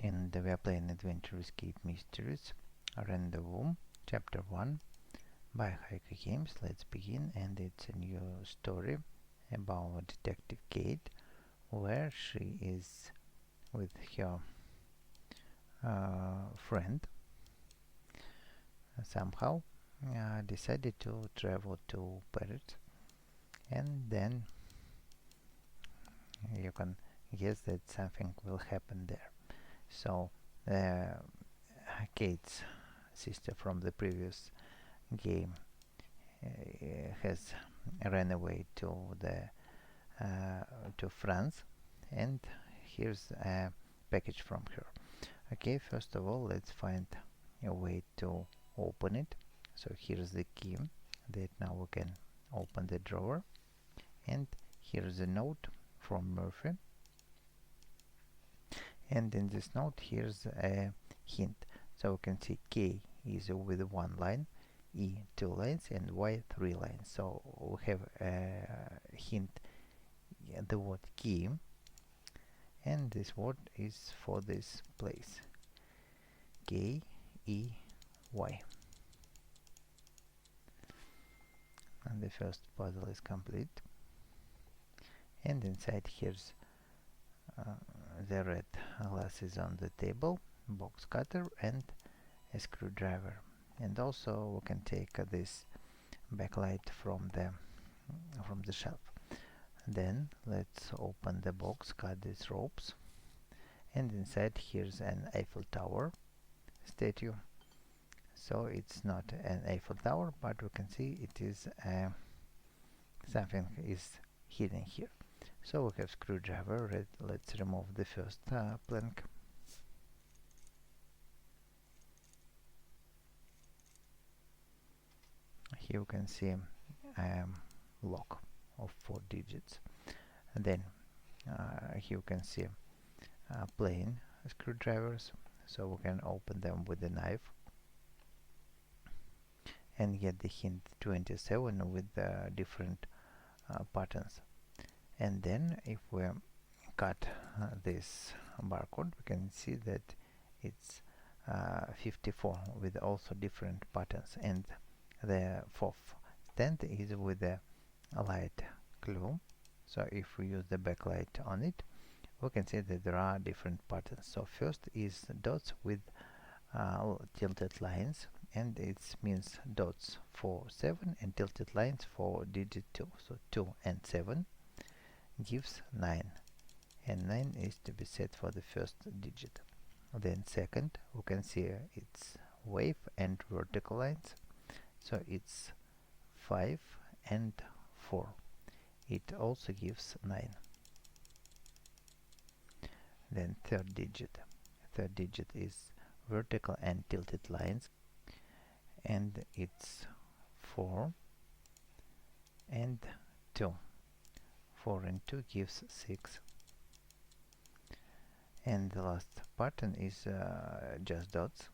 and we are playing Adventure Escape Mysteries Rendezvous Chapter 1 by HaikuGames. Let's begin, and it's a new story about Detective Kate, where she is with her friend. Somehow decided to travel to Paris, and then you can guess that something will happen there. So Kate's sister from the previous game has ran away to France, and here's a package from her. Okay, first of all, let's find a way to open it. So here's the key that now we can open the drawer, and here's a note from Murphy. And in this note, here's a hint. So we can see K is with one line, E 2 lines, and Y 3 lines. So we have a hint, the word key, and this word is for this place, K E Y. And the first puzzle is complete. And inside here's the red glasses on the table, box cutter, and a screwdriver. And also we can take this backlight from the shelf. Then let's open the box, cut these ropes, and inside here's an Eiffel Tower statue. So it's not an Eiffel Tower, but we can see it is something is hidden here. So we have screwdriver. Let's remove the first plank. Here you can see lock of 4 digits. And then here you can see plain screwdrivers, so we can open them with a knife and get the hint 27 with different patterns. And then if we cut this barcode, we can see that it's 54 with also different patterns, and the fourth 10th is with a light clue. So if we use the backlight on it, we can see that there are different patterns. So first is dots with tilted lines, and it means dots for 7 and tilted lines for digit 2. So 2 and 7 gives 9, and 9 is to be set for the first digit. Then second, we can see it's wave and vertical lines, so it's 5 and 4. It also gives 9. Then third digit is vertical and tilted lines, and it's 4 and 2. 4 and 2 gives 6. And the last pattern is just dots,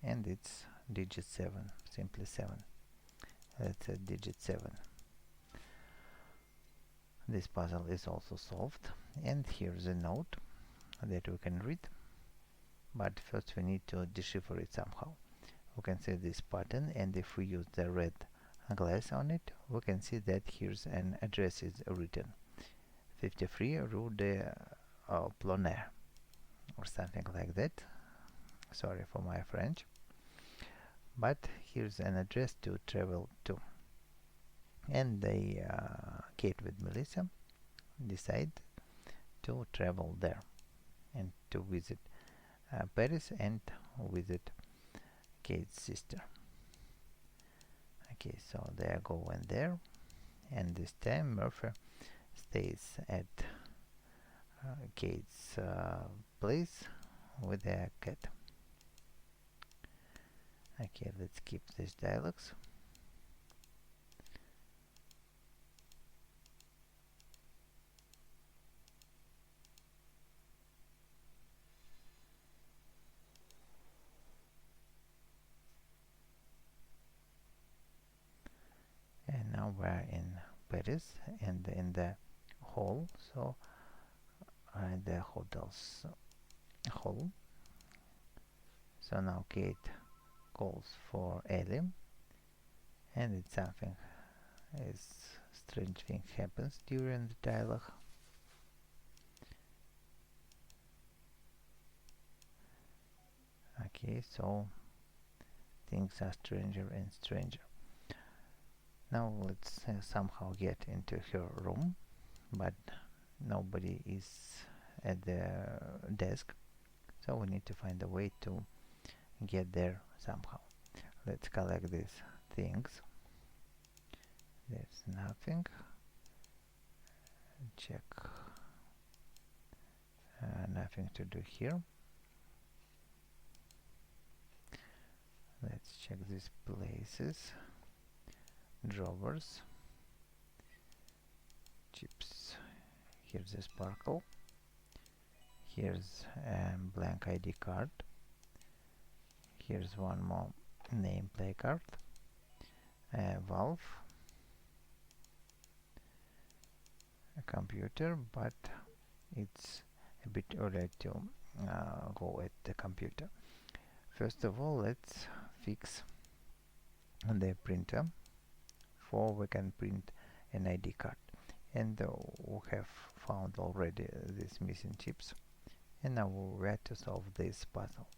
and it's digit 7, simply 7. That's a digit 7. This puzzle is also solved, and here's a note that we can read, but first we need to decipher it somehow. We can see this pattern, and if we use the red glass on it, we can see that here's an address is written, 53 Rue de Ploner, or something like that. Sorry for my French, but here's an address to travel to. And they, Kate with Melissa, decide to travel there and to visit Paris and visit Kate's sister. Okay, so they are going there, and this time Murphy stays at Kate's place with a cat. Okay, let's keep these dialogues. And now we're in Paris and in the hall. So the hotel's hall, So now Kate calls for Ellie, and it's something is strange thing happens during the dialogue. Okay, so things are stranger and stranger. Now let's somehow get into her room, but nobody is at the desk, so we need to find a way to get there somehow. Let's collect these things. There's nothing. Check. Nothing to do here. Let's check these places. Drawers. Chips. Here's a sparkle. Here's a blank ID card. Here's one more nameplate card. Valve. A computer, but it's a bit early to go at the computer. First of all, let's fix the printer for we can print an ID card, and we have found already these missing chips, and now we have to solve this puzzle.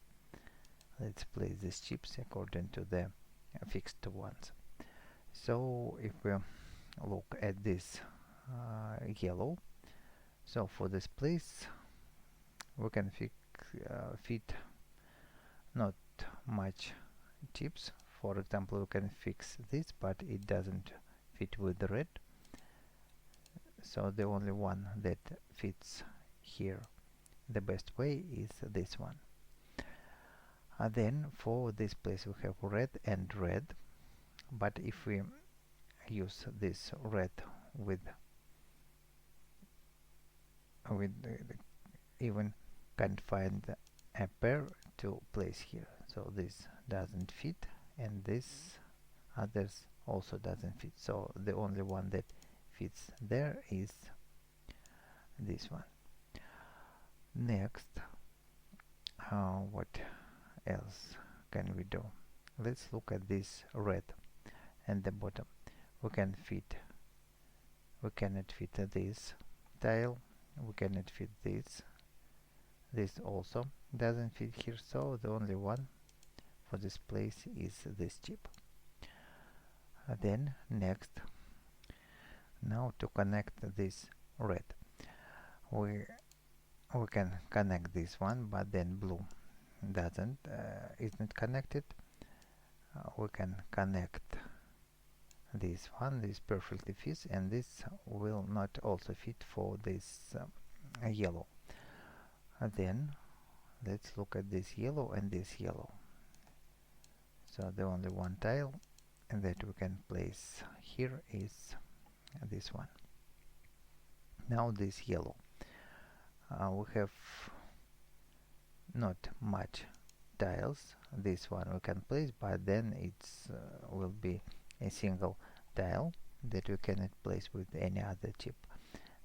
Let's place these chips according to the fixed ones. So if we look at this yellow, so for this place we can fit not much chips. For example, we can fix this, but it doesn't fit with the red, so the only one that fits here the best way is this one. Then for this place we have red and red, but if we use this red with even can't find a pair to place here, so this doesn't fit and this others also doesn't fit, so the only one that fits there is this one. Next, what else can we do? Let's look at this red and the bottom. We cannot fit this tile, we cannot fit this also doesn't fit here, so the only one for this place is this chip. Then next, now to connect this red, we can connect this one, but then blue isn't connected. We can connect this one, this perfectly fits, and this will not also fit for this yellow. Then let's look at this yellow and this yellow. So the only one tile that we can place here is this one. Now this yellow, we have not much tiles. This one we can place, but then it's will be a single tile that we cannot place with any other chip.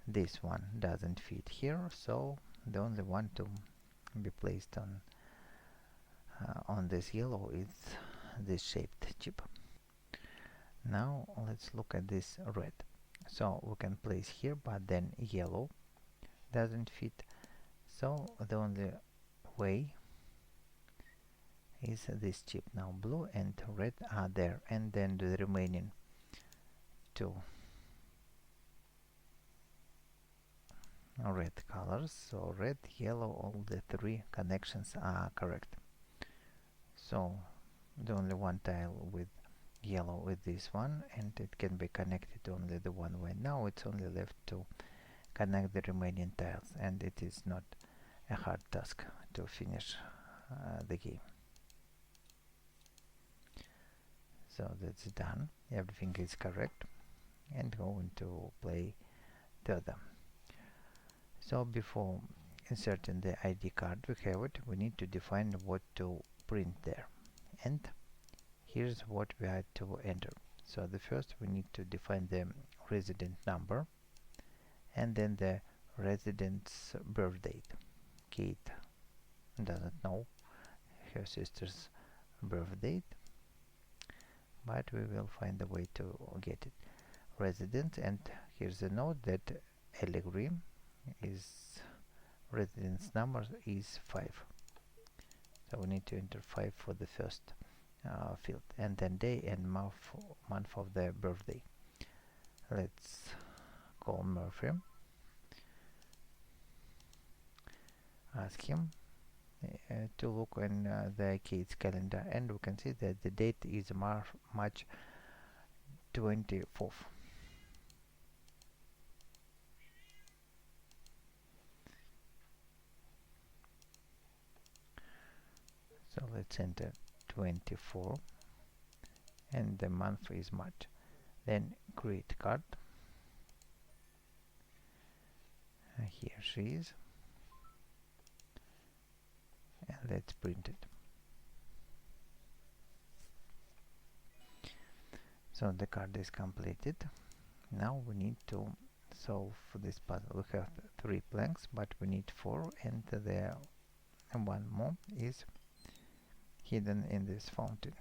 This one doesn't fit here, so the only one to be placed on this yellow is this shaped chip. Now let's look at this red. So we can place here, but then yellow doesn't fit, so the only way is this chip. Now blue and red are there, and then the remaining two red colors, so red, yellow, all the three connections are correct. So the only one tile with yellow with this one, and it can be connected only the one way. Now it's only left to connect the remaining tiles, and it is not a hard task to finish the game. So that's done, everything is correct, and going to play further. So before inserting the ID card we have it, we need to define what to print there, and here's what we have to enter. So the first we need to define the resident number, and then the resident's birth date. Kate doesn't know her sister's birth date, but we will find a way to get it. Residence, and here's a note that Allegri is residence number is 5. So we need to enter 5 for the first field, and then day and month of the birthday. Let's call Murphy, ask him to look in the kids calendar, and we can see that the date is March 24th. So let's enter 24, and the month is March. Then create card. Here she is, and let's print it. So the card is completed. Now we need to solve this puzzle. We have 3 blanks, but we need 4, and the one more is hidden in this fountain.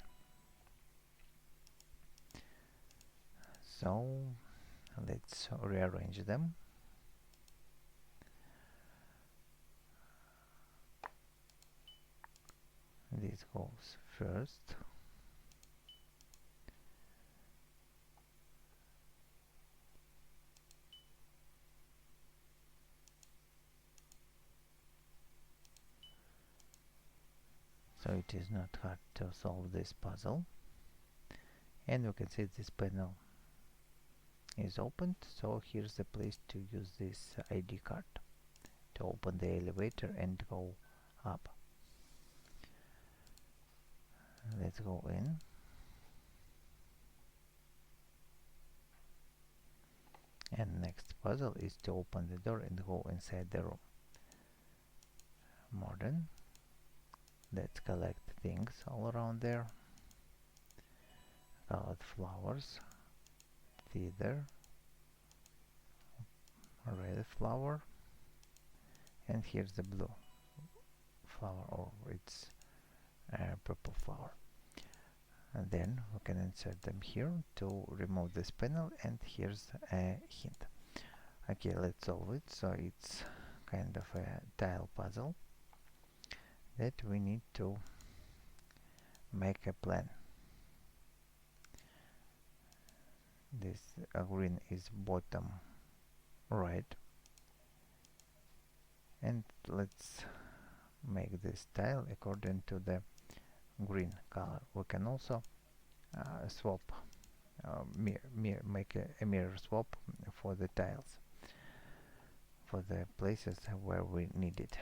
So let's rearrange them. This goes first. So it is not hard to solve this puzzle. And you can see this panel is opened, so here's the place to use this ID card to open the elevator and go up. Let's go in. And next puzzle is to open the door and go inside the room. Modern. Let's collect things all around there. Colored flowers, feather, red flower, and here's the blue flower, or it's purple flower. And then we can insert them here to remove this panel, and here's a hint. Okay, let's solve it. So it's kind of a tile puzzle that we need to make a plan. This green is bottom right, and let's make this tile according to the green color. We can also swap, make a mirror swap for the tiles, for the places where we need it.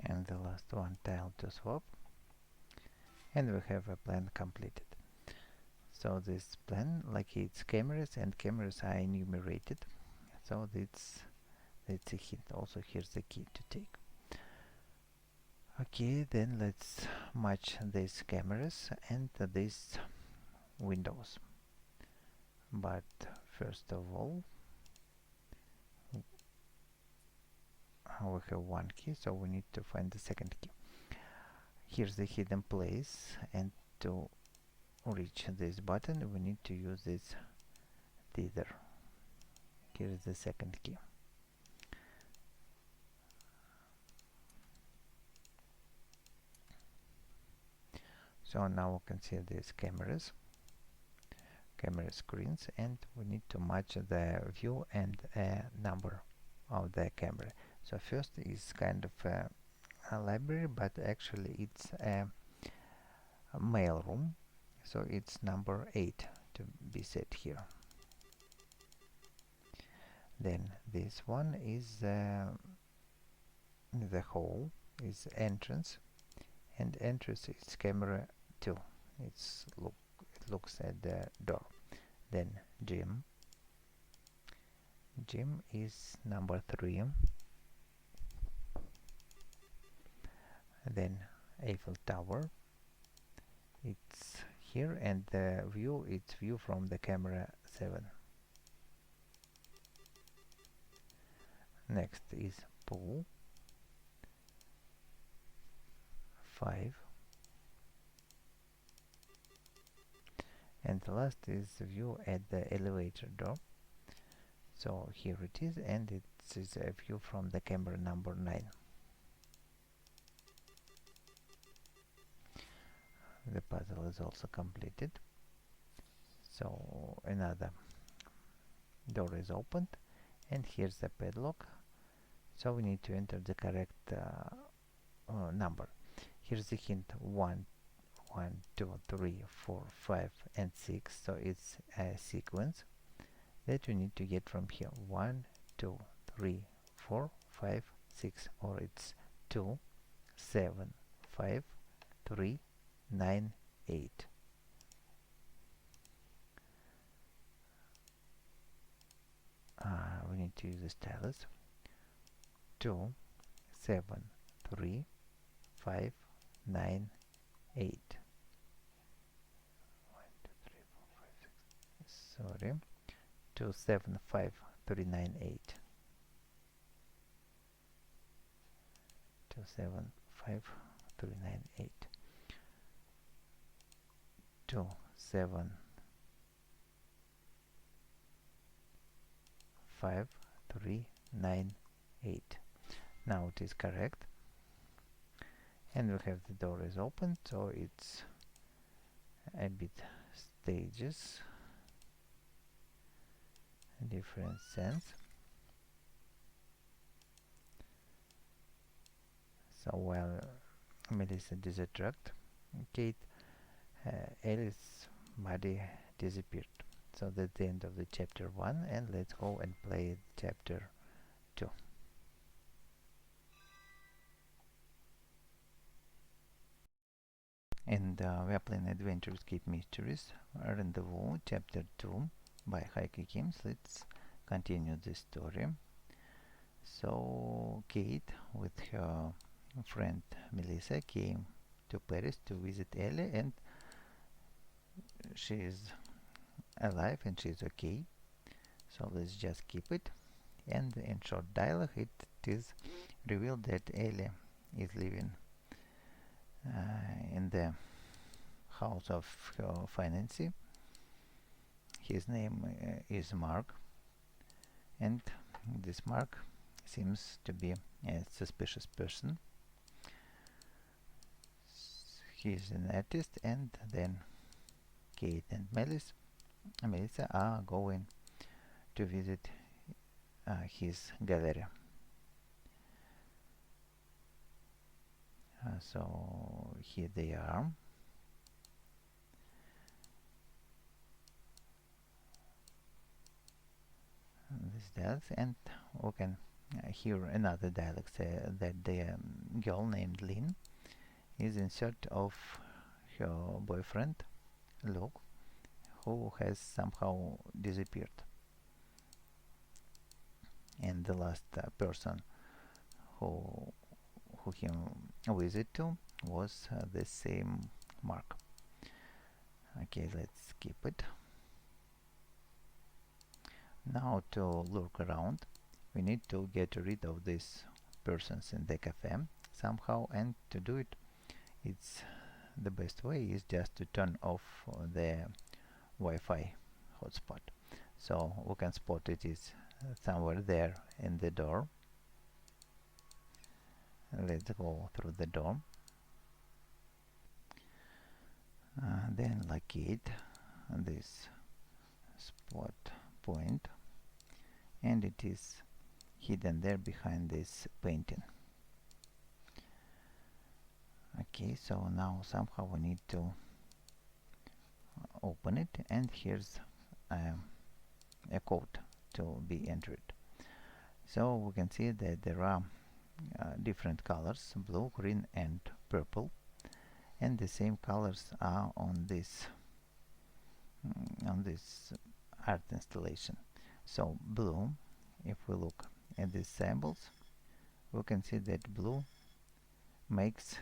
And the last one tile to swap, and we have a plan completed. So this plan, like it's cameras, and cameras are enumerated, so that's a hint. Also here's the key to take. Okay, then let's match these cameras and these windows. But first of all, we have one key, so we need to find the second key. Here's the hidden place, and to reach this button we need to use this tether. Here's the second key. So now we can see these cameras. camera screens, and we need to match the view and a number of the camera. So first is kind of a library, but actually it's a mail room, so it's number 8 to be set here. Then this one is the hall, is entrance, and entrance is camera 2. It looks at the door. Then gym is number 3. Then Eiffel Tower, it's here, and the view, it's view from the camera 7. Next is pool 5, and the last is view at the elevator door. So here it is, and it is a view from the camera number 9. The puzzle is also completed. So another door is opened, and here's the padlock. So we need to enter the correct number. Here's the hint: 1, 2, 3, 4, 5, and 6. So it's a sequence that you need to get from here: 1, 2, 3, 4, 5, 6, or it's 2, 7, 5, 3, 9, 8. We need to use the stylus. 2, 7, 3, 5, 9, 8. 1, 2, 3, 4, 5, 6. Sorry. 2, 7, 5, 3, 9, 8. 2, 7, 5, 3, 9, 8. 2, 7, 5, 3, 9, 8. Now it is correct, and we have the door is open, so it's a bit stages, different sense. So while Melissa distracted Kate, Alice's body disappeared. So that's the end of the chapter 1, and let's go and play chapter 2. And we are playing Adventure Escape Mysteries Rendezvous chapter 2 by HaikuGames. Let's continue the story. So Kate with her friend Melissa came to Paris to visit Ellie, and she is alive and she's okay. So let's just keep it. And in short dialogue it is revealed that Ellie is living in the house of her fiancé. His name is Mark, and this Mark seems to be a suspicious person. He is an artist, and then Kate and Melissa are going to visit his gallery. So here they are. This dialogue, and we can hear another dialogue that the girl named Lynn is in search of her boyfriend Luke, who has somehow disappeared. And the last person who he visited to was the same Mark. Okay, let's skip it. Now to look around, we need to get rid of these persons in the cafe somehow, and to do it, it's the best way is just to turn off the Wi-Fi hotspot. So we can spot it is somewhere there in the door. Let's go through the door. Then locate this spot point, and it is hidden there behind this painting. Okay, so now somehow we need to open it, and here's a code to be entered. So we can see that there are different colors, blue, green and purple, and the same colors are on this art installation. So blue, if we look at these symbols, we can see that blue makes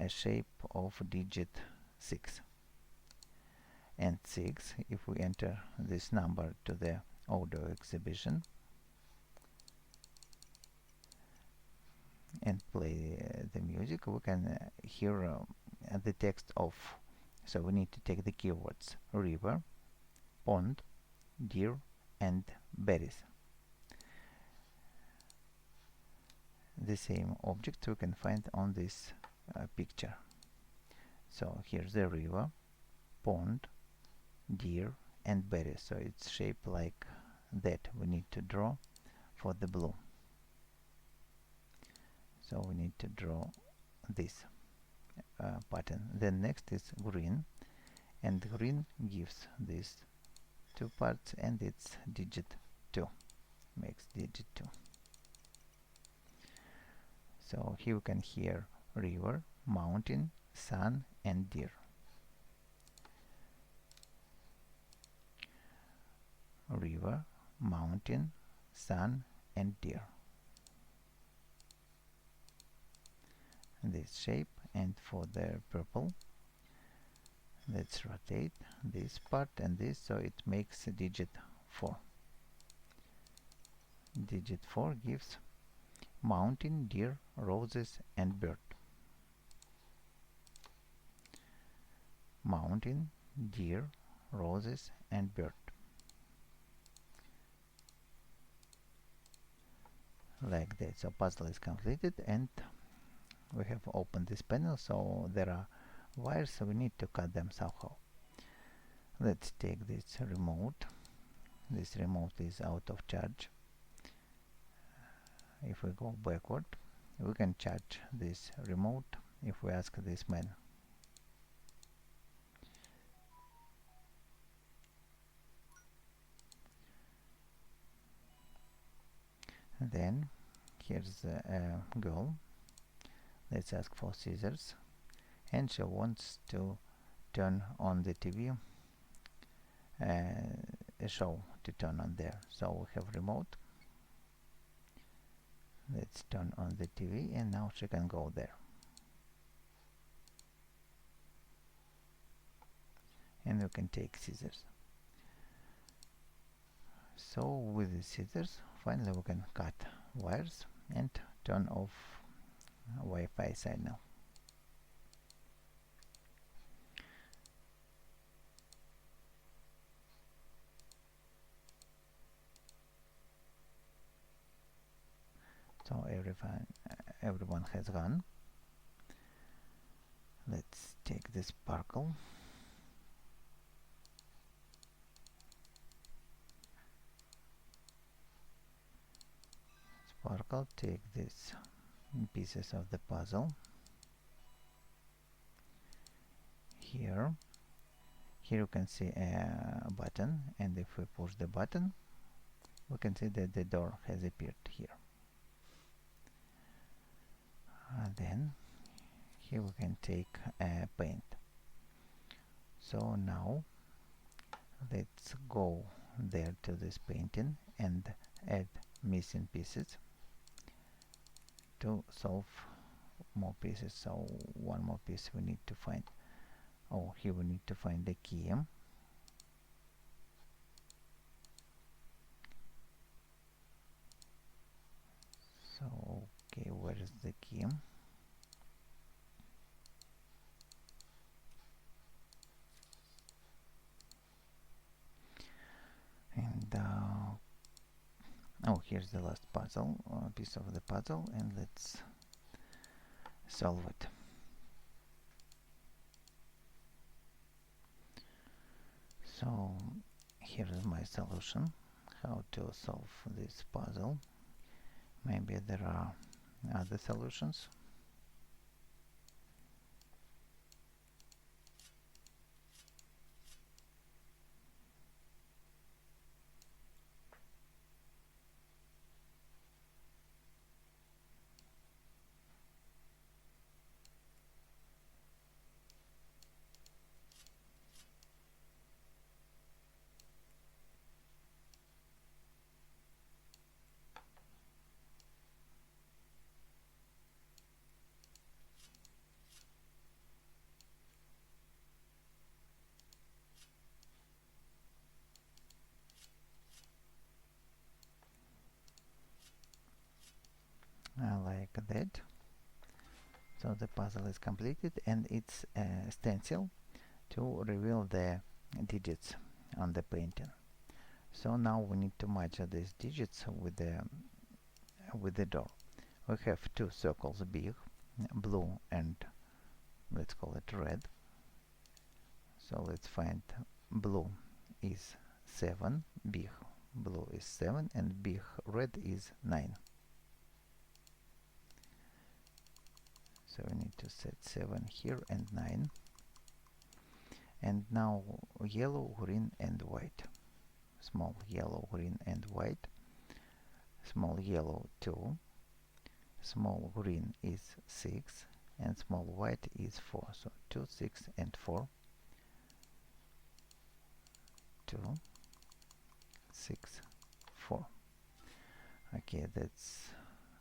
a shape of digit 6, and 6, if we enter this number to the audio exhibition and play the music, we can hear the text of, so we need to take the keywords river, pond, deer and berries. The same object we can find on this picture. So here's the river, pond, deer and berries, so it's shaped like that. We need to draw for the blue. So we need to draw this pattern. Then next is green, and green gives these two parts, and it's digit 2, makes digit 2. So here you can hear river, mountain, sun and deer. River, mountain, sun and deer. This shape. And for the purple, let's rotate this part and this, so it makes digit 4. Digit 4 gives mountain, deer, roses and bird. Mountain, deer, roses and bird. Like that. So puzzle is completed, and we have opened this panel, so there are wires, so we need to cut them somehow. Let's take this remote. This remote is out of charge. If we go backward, we can charge this remote if we ask this man. And then here's a girl. Let's ask for scissors, and she wants to turn on the TV, a show to turn on there. So we have remote. Let's turn on the TV, and now she can go there. And we can take scissors. So with the scissors, finally we can cut wires and turn off Wi-Fi signal. So everyone has gone. Let's take the sparkle. Sparkle, take these pieces of the puzzle. Here you can see a button, and if we push the button, we can see that the door has appeared here. Then here we can take a paint. So now let's go there to this painting and add missing pieces to solve more pieces. So one more piece we need to find. Oh, here we need to find the key. So okay, where is the key? And oh, here's the last puzzle, piece of the puzzle, and let's solve it. So here is my solution how to solve this puzzle. Maybe there are other solutions. Like that. So the puzzle is completed, and it's a stencil to reveal the digits on the painting. So now we need to match these digits with the door. We have two circles big, blue and let's call it red. So let's find blue is 7, big blue is 7, and big red is 9. So we need to set 7 here and 9. And now yellow, green and white. Small yellow, green and white. Small yellow 2. Small green is 6. And small white is 4. So 2, 6 and 4. 2, 6, 4. Okay, that's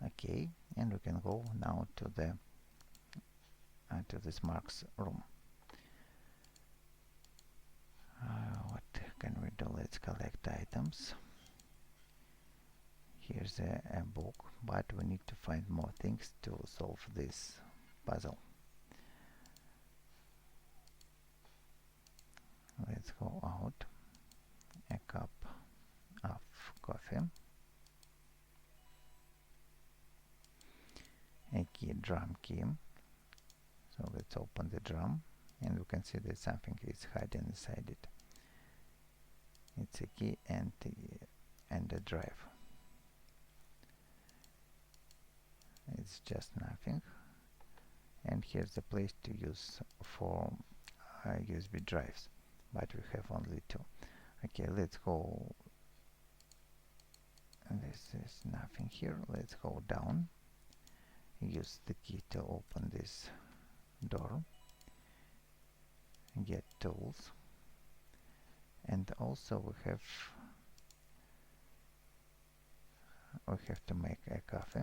okay. And we can go now to this Mark's room. What can we do? Let's collect items. Here's a book, but we need to find more things to solve this puzzle. Let's go out. A cup of coffee. A key, drum key. So let's open the drum, and we can see that something is hiding inside it. It's a key and a drive. It's just nothing. And here's the place to use for USB drives, but we have only 2. Okay, let's go. This is nothing here. Let's go down. Use the key to open this door. Get tools. And also we have to make a coffee.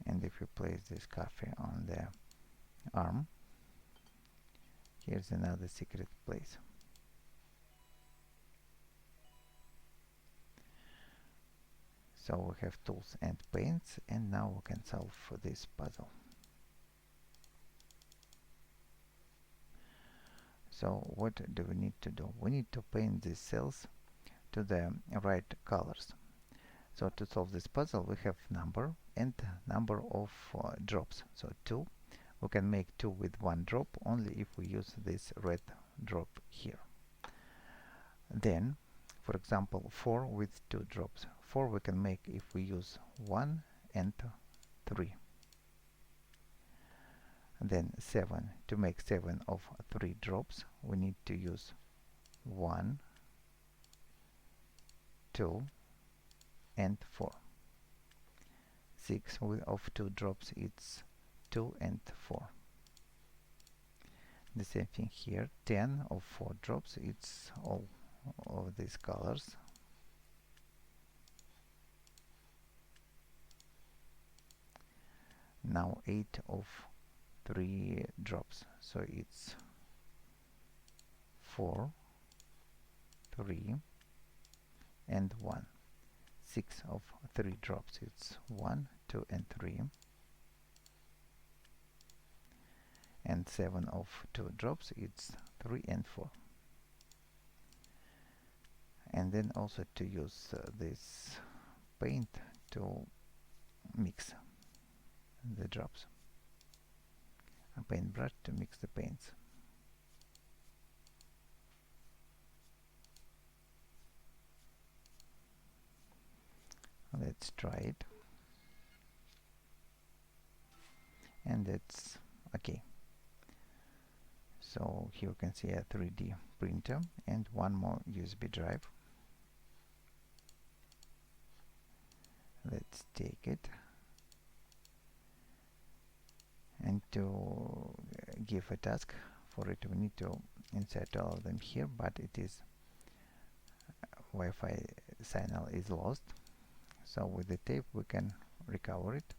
And if you place this coffee on the arm, here's another secret place. So we have tools and paints, and now we can solve this puzzle. So what do we need to do? We need to paint these cells to the right colors. So to solve this puzzle, we have number and number of drops. So 2. We can make 2 with 1 drop only if we use this red drop here. Then, for example, 4 with 2 drops. 4 we can make if we use 1 and 3. Then 7. To make 7 of 3 drops, we need to use 1, 2, and 4. 6 of 2 drops, it's 2 and 4. The same thing here. 10 of 4 drops, it's all of these colors. Now 8 of 3 drops, so it's 4, 3, and 1. 6 of 3 drops, it's 1, 2, and 3. And 7 of 2 drops, it's 3 and 4. And then also to use this paint to mix the drops. A paintbrush to mix the paints. Let's try it. And that's okay. So here you can see a 3D printer and one more USB drive. Let's take it, and to give a task for it we need to insert all of them here, but it is Wi-Fi signal is lost, so with the tape we can recover it.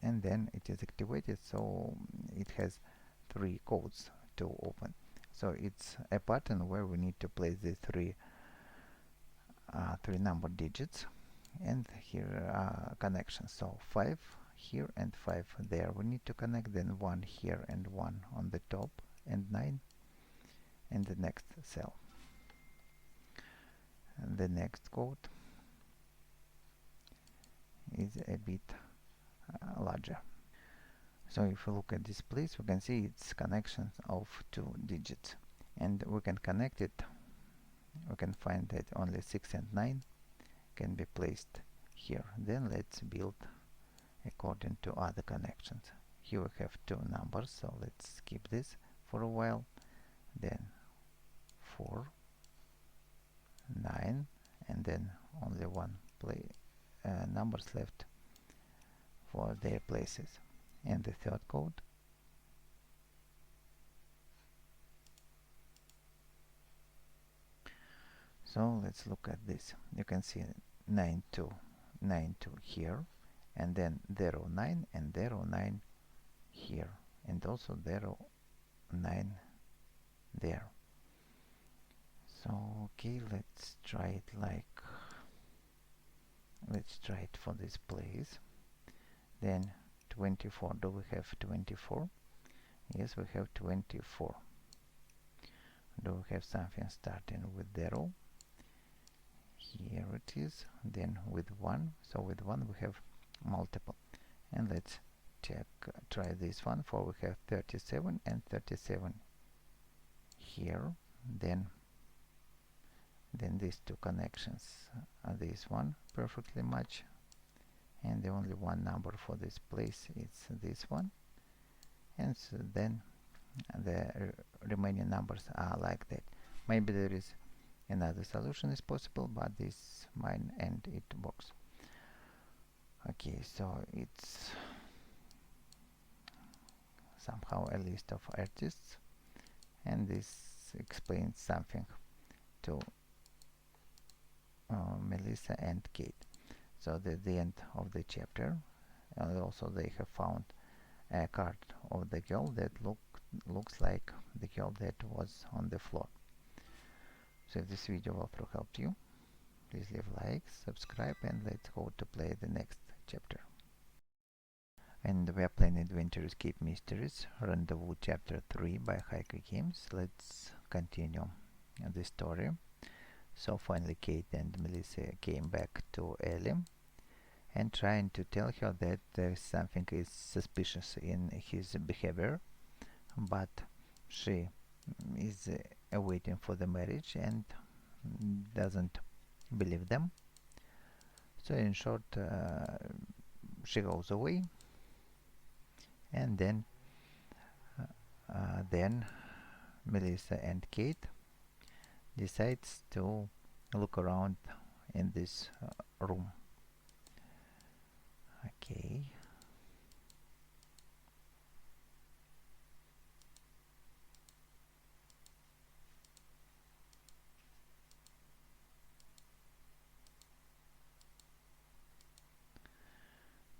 And then it is activated, so it has 3 codes to open. So it's a pattern where we need to place the three number digits, and here are connections. So 5 here and 5 there we need to connect, then 1 here and 1 on the top, and 9 in the next cell. And the next code is a bit larger. So if we look at this place, we can see it's connections of 2 digits, and we can connect it. We can find that only 6 and 9 can be placed here. Then let's build according to other connections. Here we have 2 numbers, so let's skip this for a while. Then 4, 9, and then only one numbers left for their places. And the third code so let's look at this. You can see 9292 here, and then 09 and 09 here, and also 09 there. So okay, let's try it for this place. Then 24, do we have 24? Yes, we have 24. Do we have something starting with 0? Here it is. Then with 1, so with 1 we have multiple. And let's try this one, for we have 37 and 37 here. Then these 2 connections are this one perfectly match, and the only one number for this place is this one, and so then the remaining numbers are like that. Maybe there is another solution is possible, but this is mine and it works. Okay, so it's somehow a list of artists, and this explains something to Melissa and Kate. So the end of the chapter, and also they have found a card of the girl that looks like the girl that was on the floor. So if this video walkthrough helped you, please leave a like, subscribe, and let's go to play the next chapter. And we are playing Adventure Escape Mysteries Rendezvous Chapter 3 by HaikuGames. Let's continue the story. So finally Kate and Melissa came back to Ellie and trying to tell her that something is suspicious in his behavior, but she is waiting for the marriage and doesn't believe them. So in short, she goes away, and then Melissa and Kate decides to look around in this room. Okay.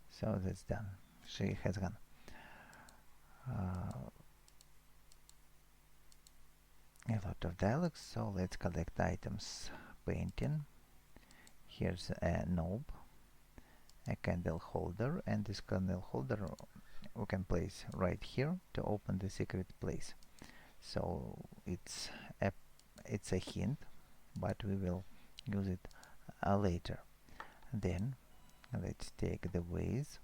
So that's done. She has gone. A lot of dialogues, so let's collect items. Painting. Here's a knob, a candle holder, and this candle holder we can place right here to open the secret place. So it's a it's a hint, but we will use it later. Then let's take the vase,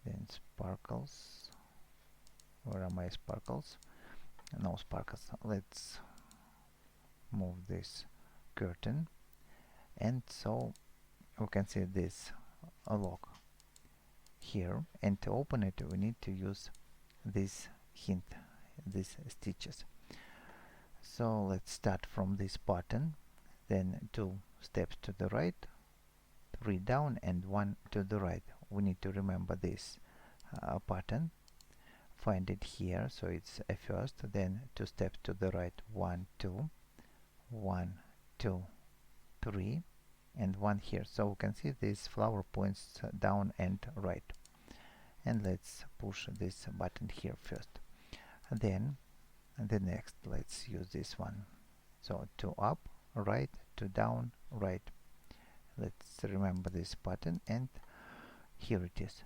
then sparkles. Where are my sparkles? No sparkles. Let's move this curtain, and so we can see this lock here, and to open it we need to use this hint, these stitches. So let's start from this button, then 2 steps to the right, 3 down and 1 to the right. We need to remember this pattern. Find it here, so it's a first, then 2 steps to the right, 1 2 1 2 3 and 1 here. So we can see this flower points down and right. And let's push this button here first. Then the next, let's use this one. So 2 up, right, 2 down, right. Let's remember this button, and here it is.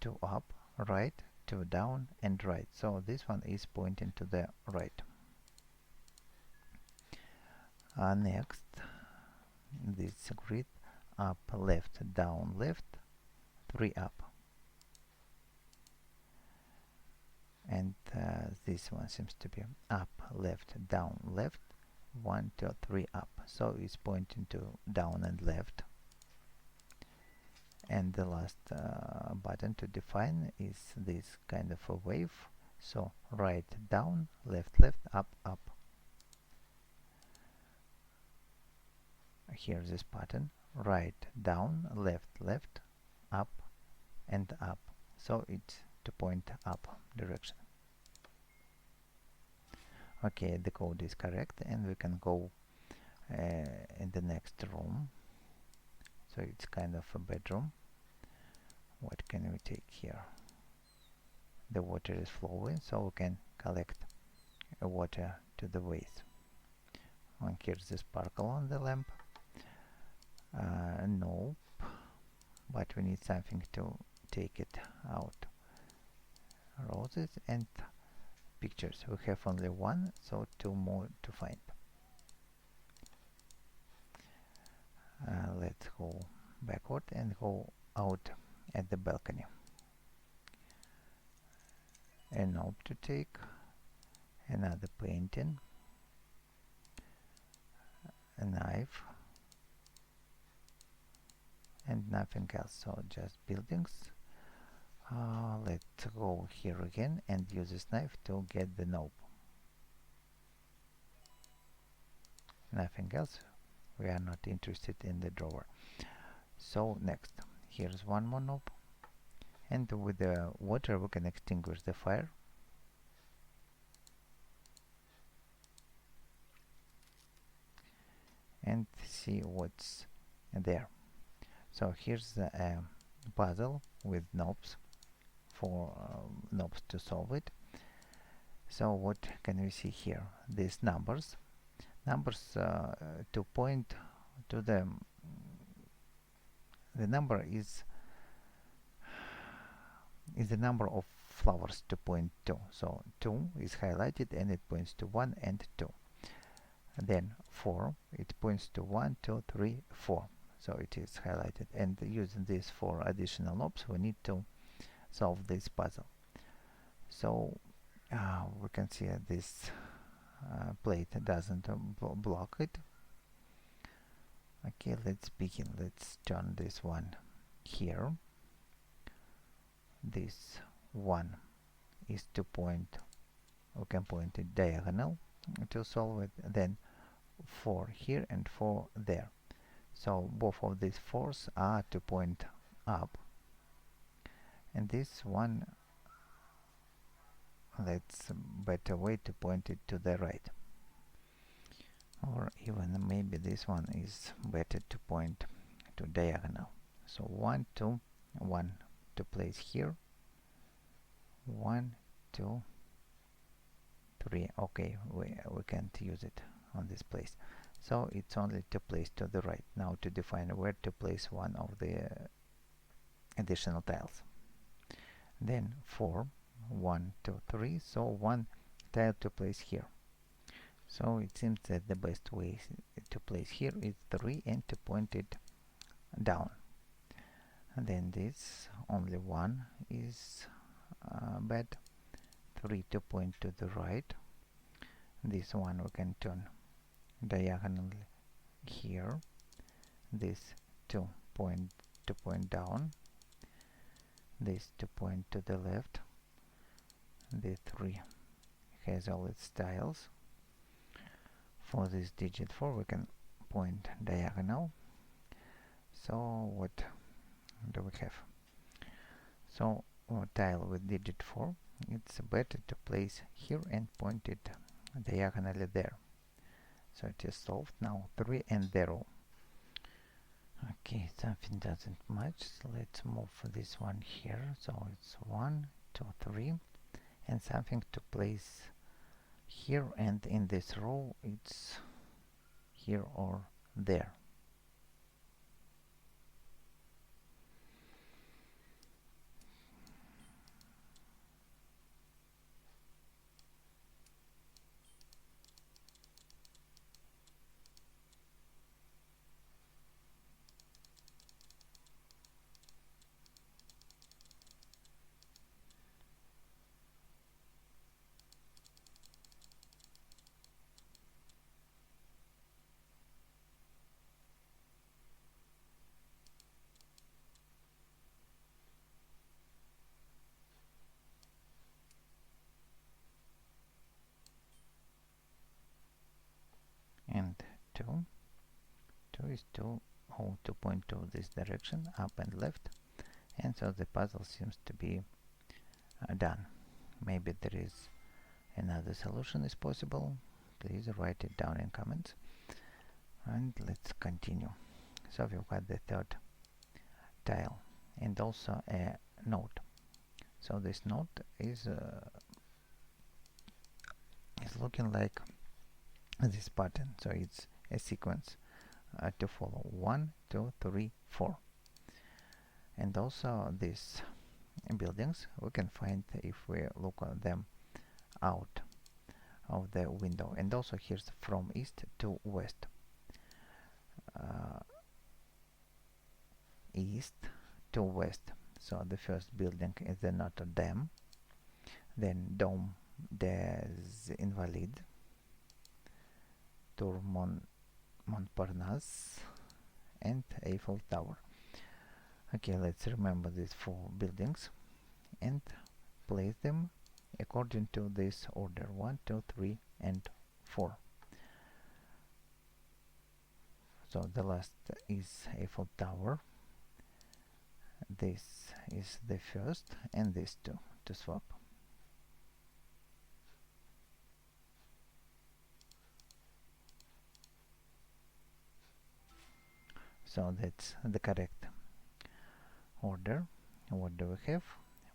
2 up, right, 2 down and right. So this one is pointing to the right. Next, this grid, up, left, down, left, 3 up. And this one seems to be up, left, down, left, 1 2 3 up. So it's pointing to down and left. And the last button to define is this kind of a wave. So right, down, left, left, up, up. Here's this button, right, down, left, left, up and up. So it's to point up direction. Okay, the code is correct, and we can go in the next room. So it's kind of a bedroom. What can we take here? The water is flowing, so we can collect water to the vase. And here's the sparkle on the lamp. Nope, but we need something to take it out. Roses and pictures. We have only 1, so 2 more to find. Let's go backward and go out at the balcony. A knob to take, another painting, a knife, and nothing else, so just buildings. Let's go here again and use this knife to get the knob. Nothing else. We are not interested in the drawer. So next, here's one more knob, and with the water we can extinguish the fire. And see what's there. So here's the puzzle with knobs, 4 knobs to solve it. So what can we see here? These numbers to point to the number is the number of flowers to point to. So 2 is highlighted and it points to 1 and 2. And then 4, it points to 1 2 3 4. So it is highlighted, and using these 4 additional knobs we need to solve this puzzle. So we can see this plate doesn't block it. Okay, let's begin. Let's turn this one here. This one is to point, we can point it diagonal to solve it, then 4 here and 4 there. So both of these 4s are to point up, and this one, that's a better way to point it to the right, or even maybe this one is better to point to diagonal. So 1 2 1 to place here, 1 2 3. Okay, we can't use it on this place, so it's only to place to the right. Now to define where to place one of the additional tiles. Then 4 1 2 3, so 1 tile to place here. So it seems that the best way to place here is 3 and to point it down. And then this only 1 is bad. 3 to point to the right. This one we can turn diagonally here. This to point down. This to point to the left. The 3 has all its tiles. For this digit 4 we can point diagonal. So what do we have? So tile with digit 4, it's better to place here and point it diagonally there. So it is solved. Now 3 and 0. Okay, something doesn't match. So let's move this one here. So it's 1, 2, 3, and something to place here, and in this row it's here or there. And 2 is to point to this direction, up and left, and so the puzzle seems to be done. Maybe there is another solution is possible. Please write it down in comments, and let's continue. So we've got the third tile and also a note. So this note is looking like this pattern, so it's a sequence to follow: 1, 2, 3, 4. And also these buildings we can find if we look at them out of the window. And also here's from east to west. East to west. So the first building is the Notre Dame, then Dome des Invalides, Tour Montparnasse, and Eiffel Tower. Okay, let's remember these 4 buildings and place them according to this order: 1, 2, 3, and 4. So the last is Eiffel Tower. This is the first, and these 2 to swap. So that's the correct order. What do we have?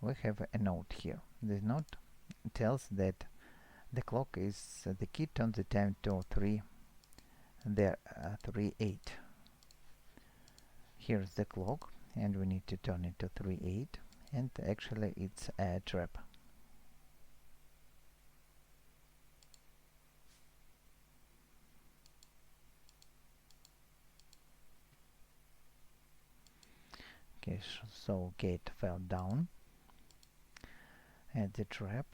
We have a note here. This note tells that the clock is the key turns the time to 3 there 3:08. Here's the clock, and we need to turn it to 3:08, and actually it's a trap. Okay, so gate fell down at the trap,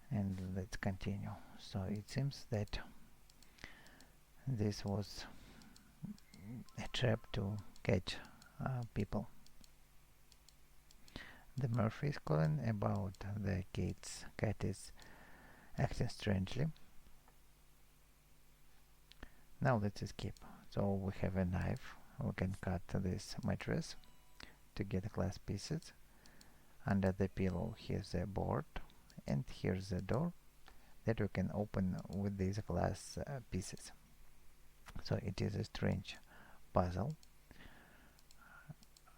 and let's continue. So it seems that this was a trap to catch people. The Murphy is calling about the cat is acting strangely. Now let's escape. So we have a knife. We can cut this mattress to get glass pieces. Under the pillow here's a board, and here's a door that we can open with these glass pieces. So it is a strange puzzle.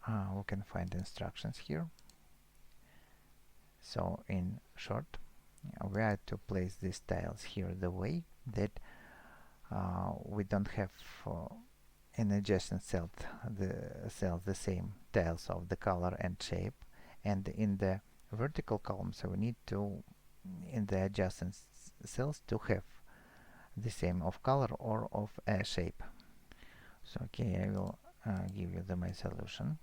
We can find instructions here. So in short, we are to place these tiles here the way that we don't have in adjacent cell the same tiles of the color and shape, and in the vertical columns we need to in the adjacent cells to have the same of color or of a shape. So okay, I will give you my solution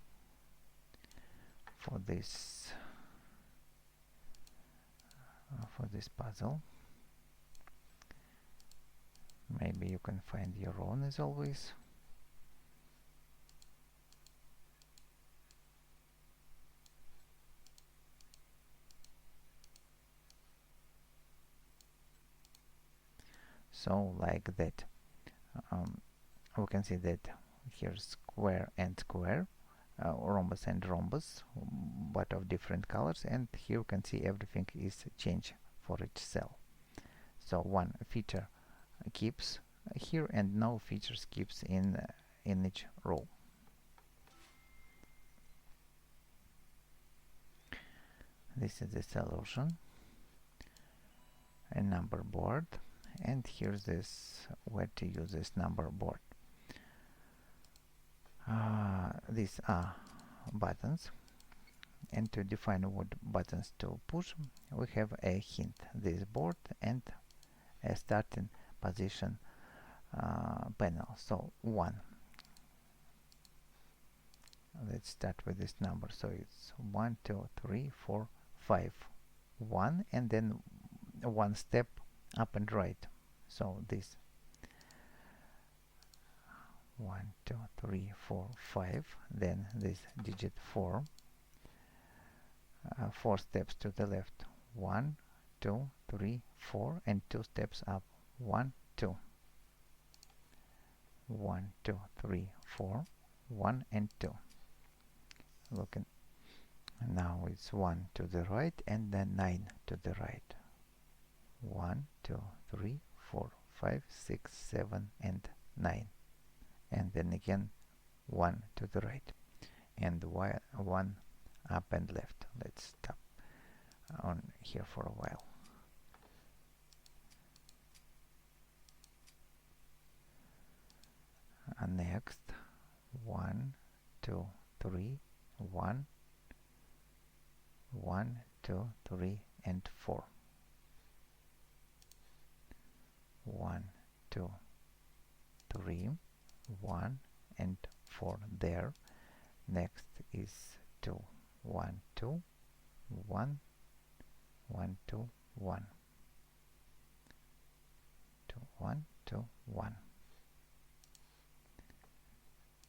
for this puzzle. Maybe you can find your own as always. So like that. We can see that here's square and square, rhombus and rhombus, but of different colors, and here you can see everything is changed for each cell. So one feature keeps here and no features keeps in each row. This is the solution, a number board, and here's this where to use this number board. These are buttons, and to define what buttons to push we have a hint, this board and a starting position panel. So 1, let's start with this number, so it's 1 2 3 4 5 1, and then one step up and right, so this 1 2 3 4 5, then this digit 4, 4 steps to the left, 1 2 3 4, and 2 steps up, 1 2 1 2 3 4 1 and 2. Look, now it's 1 to the right and then 9 to the right, 1 2 3 4 5 6 7 and 9, and then again 1 to the right and 1 up and left. Let's stop on here for a while. Next 1 2 3 1 1 2 3 and 4, 1 2 3 1 and 4 there. Next is 2 1 2 1 1 2 1 2 1 2 1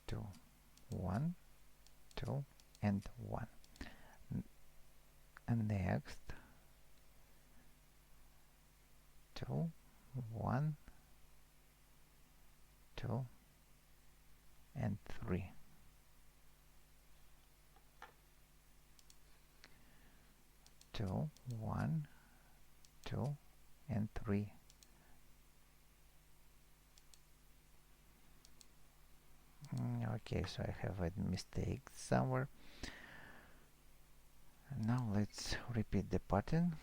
2 1 2 and 1. And next 2 1 2 and 3. 2 1 2 and 3. Okay, so I have a mistake somewhere. Now let's repeat the pattern.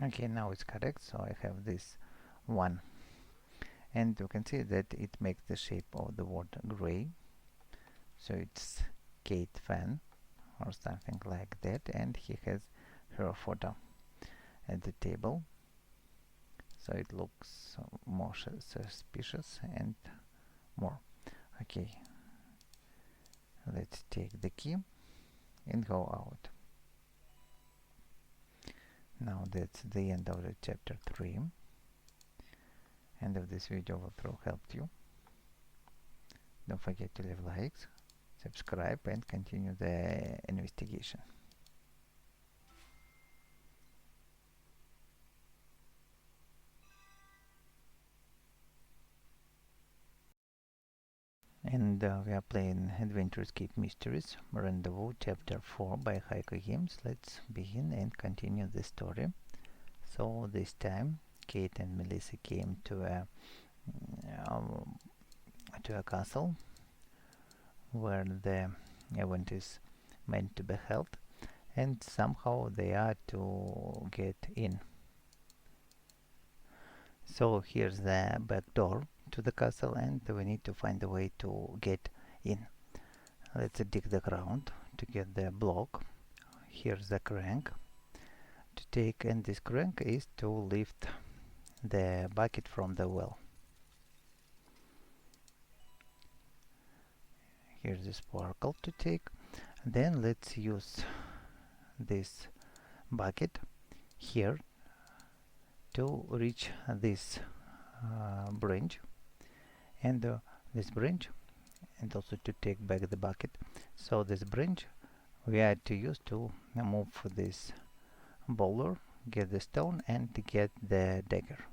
Okay, now it's correct, so I have this 1, and you can see that it makes the shape of the word gray, so it's Kate Fan or something like that, and he has her photo at the table, so it looks more suspicious and more. Okay, let's take the key and go out. Now that's the end of the chapter 3, and if this video walkthrough helped you, don't forget to leave likes, subscribe and continue the investigation. And we are playing Adventure Escape Mysteries Rendezvous Chapter 4 by HaikuGames. Let's begin and continue the story. So this time Kate and Melissa came to a castle where the event is meant to be held, and somehow they are to get in. So here's the back door to the castle, and we need to find a way to get in. Let's dig the ground to get the block. Here's the crank to take, and this crank is to lift the bucket from the well. Here's the sparkle to take. Then let's use this bucket here to reach this branch, and this branch, and also to take back the bucket. So this branch we had to use to move this boulder, get the stone, and to get the dagger.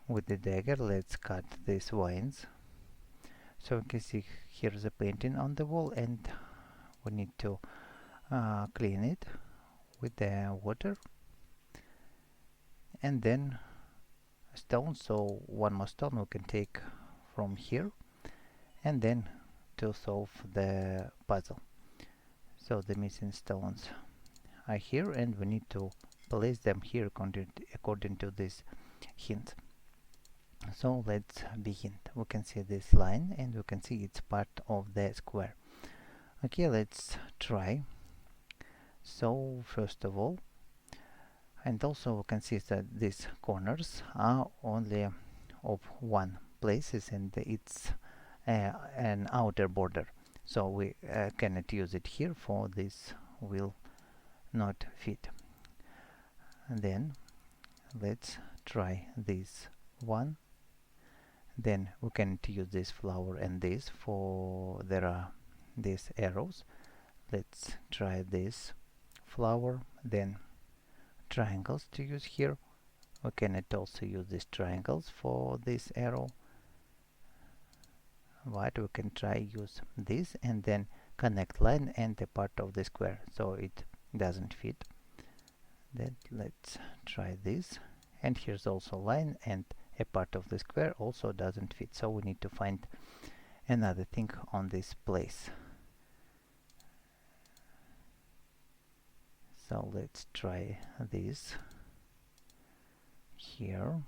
With the dagger, let's cut these vines. So you can see here's a painting on the wall, and we need to clean it with the water, and then a stone. So one more stone we can take from here, and then to solve the puzzle. So the missing stones are here, and we need to place them here according to this hint. So let's begin. We can see this line, and we can see it's part of the square. Okay, let's try. So first of all, and also we can see that these corners are only of one places, and it's an outer border, so we cannot use it here, for this will not fit. And then let's try this one. Then we can use this flower and this, for there are these arrows. Let's try this flower, then triangles to use here. We cannot also use these triangles for this arrow, but we can try use this, and then connect line and a part of the square, so it doesn't fit. Then let's try this, and here's also line, and a part of the square also doesn't fit, so we need to find another thing on this place. So let's try this here,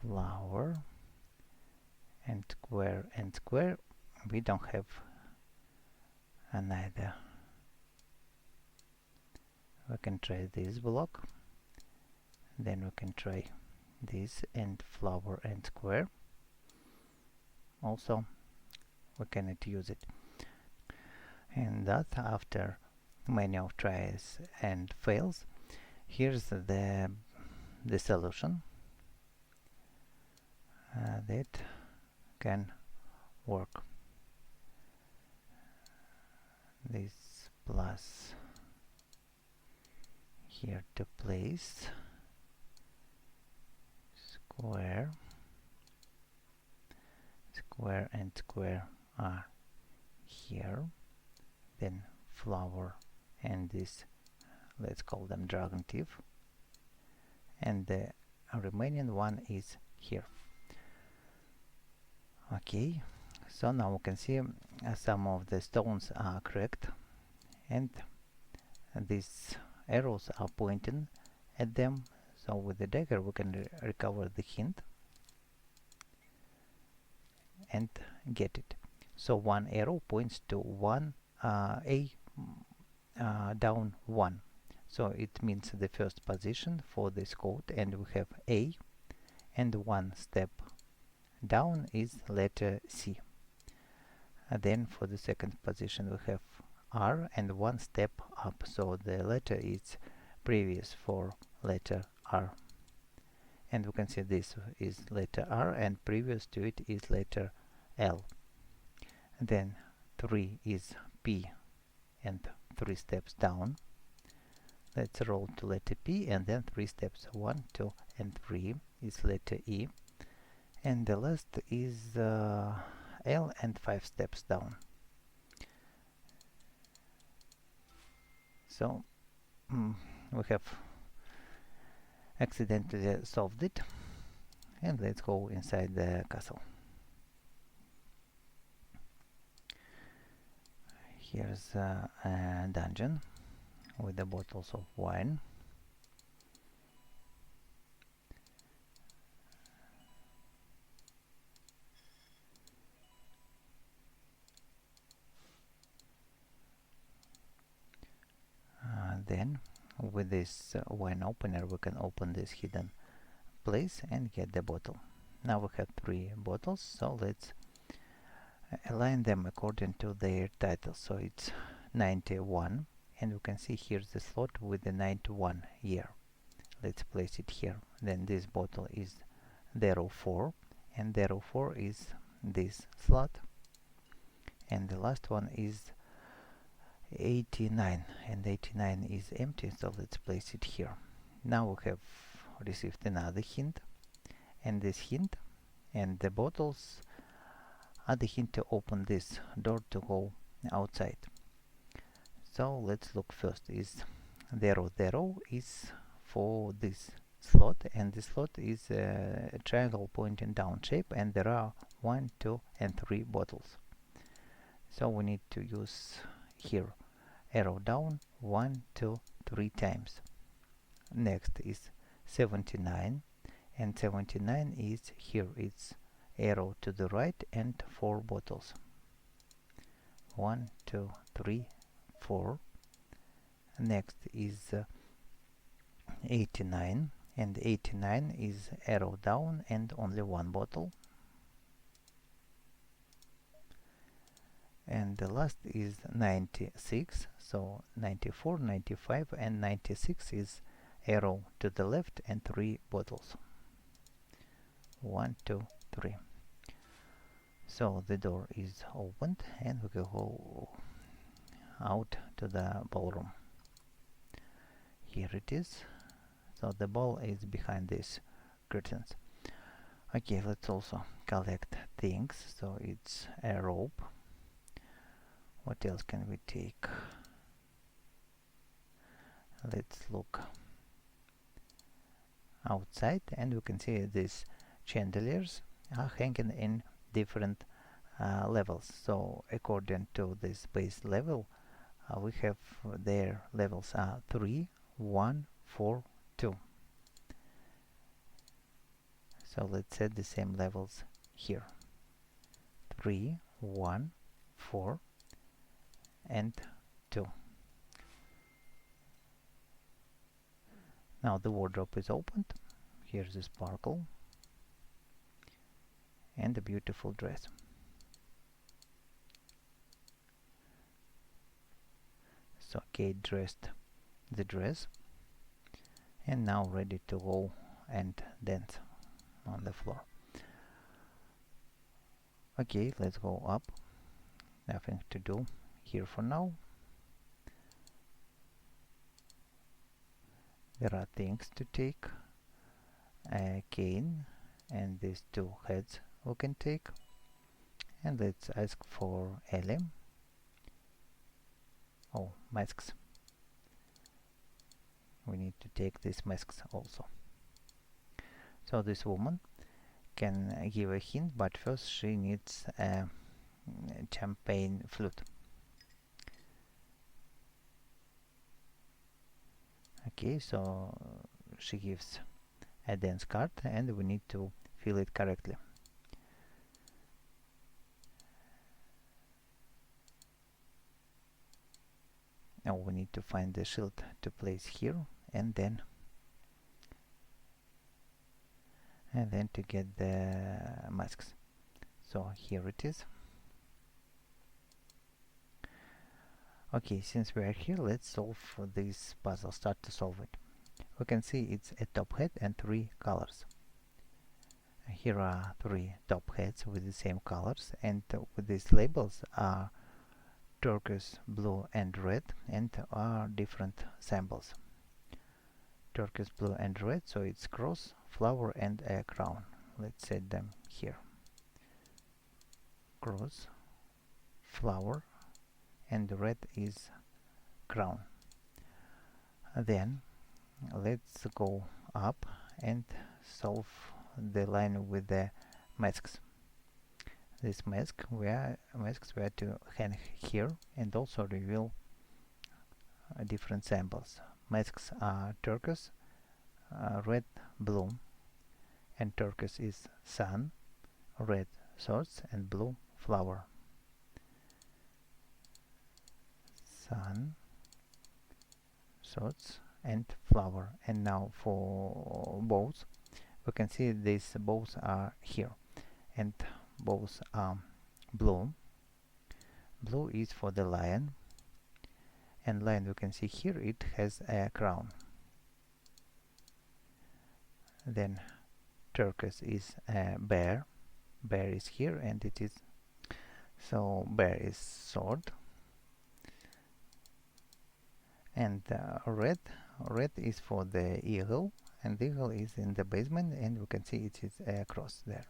flower and square. We don't have another. We can try this block, then we can try this, and flower and square. Also we cannot use it, and that after many of tries and fails, here's the solution that can work. This plus here to place square and square are here, then flower and this, let's call them dragon teeth, and the remaining one is here. Okay, so now we can see some of the stones are cracked, and these arrows are pointing at them, so with the dagger we can recover the hint and get it. So one arrow points to one down one, so it means the first position for this code, and we have A, and one step down is letter C. Then for the second position we have R, and one step up, so the letter is previous for letter R. And we can see this is letter R, and previous to it is letter L. then 3 is P and 3 steps down. Let's roll to letter P and then 3 steps, 1, 2 and 3 is letter E, and the last is L and 5 steps down. So we have accidentally solved it, and let's go inside the castle. Here's a dungeon with the bottles of wine. Then with this wine opener we can open this hidden place and get the bottle. Now we have 3 bottles, so let's align them according to their title. So it's 91, and you can see here's the slot with the 91 year. Let's place it here. Then this bottle is 04, and 04 is this slot, and the last one is 89, and 89 is empty, so let's place it here. Now we have received another hint, and this hint and the bottles are the hint to open this door to go outside. So let's look first. Is 00 is for this slot, and this slot is a triangle pointing down shape, and there are 1, 2 and 3 bottles. So we need to use here arrow down 1, 2, 3 times. Next is 79, and 79 is here, it's arrow to the right and 4 bottles. 1, 2, 3, 4. Next is 89, and 89 is arrow down and only 1 bottle. And the last is 96, so 94, 95 and 96 is arrow to the left and 3 bottles. 1, 2, 3. So the door is opened, and we can go out to the ballroom. Here it is. So the ball is behind these curtains. Okay, let's also collect things. So it's a rope. What else can we take? Let's look outside, and we can see these chandeliers are hanging in different levels. So according to this base level, we have their levels are 3, 1, 4, 2. So let's set the same levels here. 3, 1, 4 and 2. Now the wardrobe is opened. Here's the sparkle and a beautiful dress. So Kate dressed the dress and now ready to go and dance on the floor. Okay, let's go up. Nothing to do here for now. There are things to take. A cane and these 2 heads we can take. And let's ask for Ellie. Oh, masks. We need to take these masks also. So this woman can give a hint, but first she needs a champagne flute. Okay, so she gives a dance card, and we need to fill it correctly. Now we need to find the shield to place here, and then to get the masks. So here it is. Okay, since we are here, let's solve this puzzle, start to solve it. We can see it's a top hat and 3 colors. Here are 3 top hats with the same colors, and with these labels are turquoise, blue and red, and are different symbols. Turquoise, blue and red, so it's cross, flower and a crown. Let's set them here. Cross, flower, and red is crown. Then let's go up and solve the line with the masks. This masks we are to hang here and also reveal different symbols. Masks are turquoise, red, blue, and turquoise is sun, red swords, and blue flower. Sun, swords, and flower. And now for bows, we can see these bows are here, and bows are blue. Blue is for the lion, and lion we can see here it has a crown. Then turquoise is a bear. Bear is here, and it is so bear is sword. And red is for the eagle, and the eagle is in the basement, and we can see it is a cross there.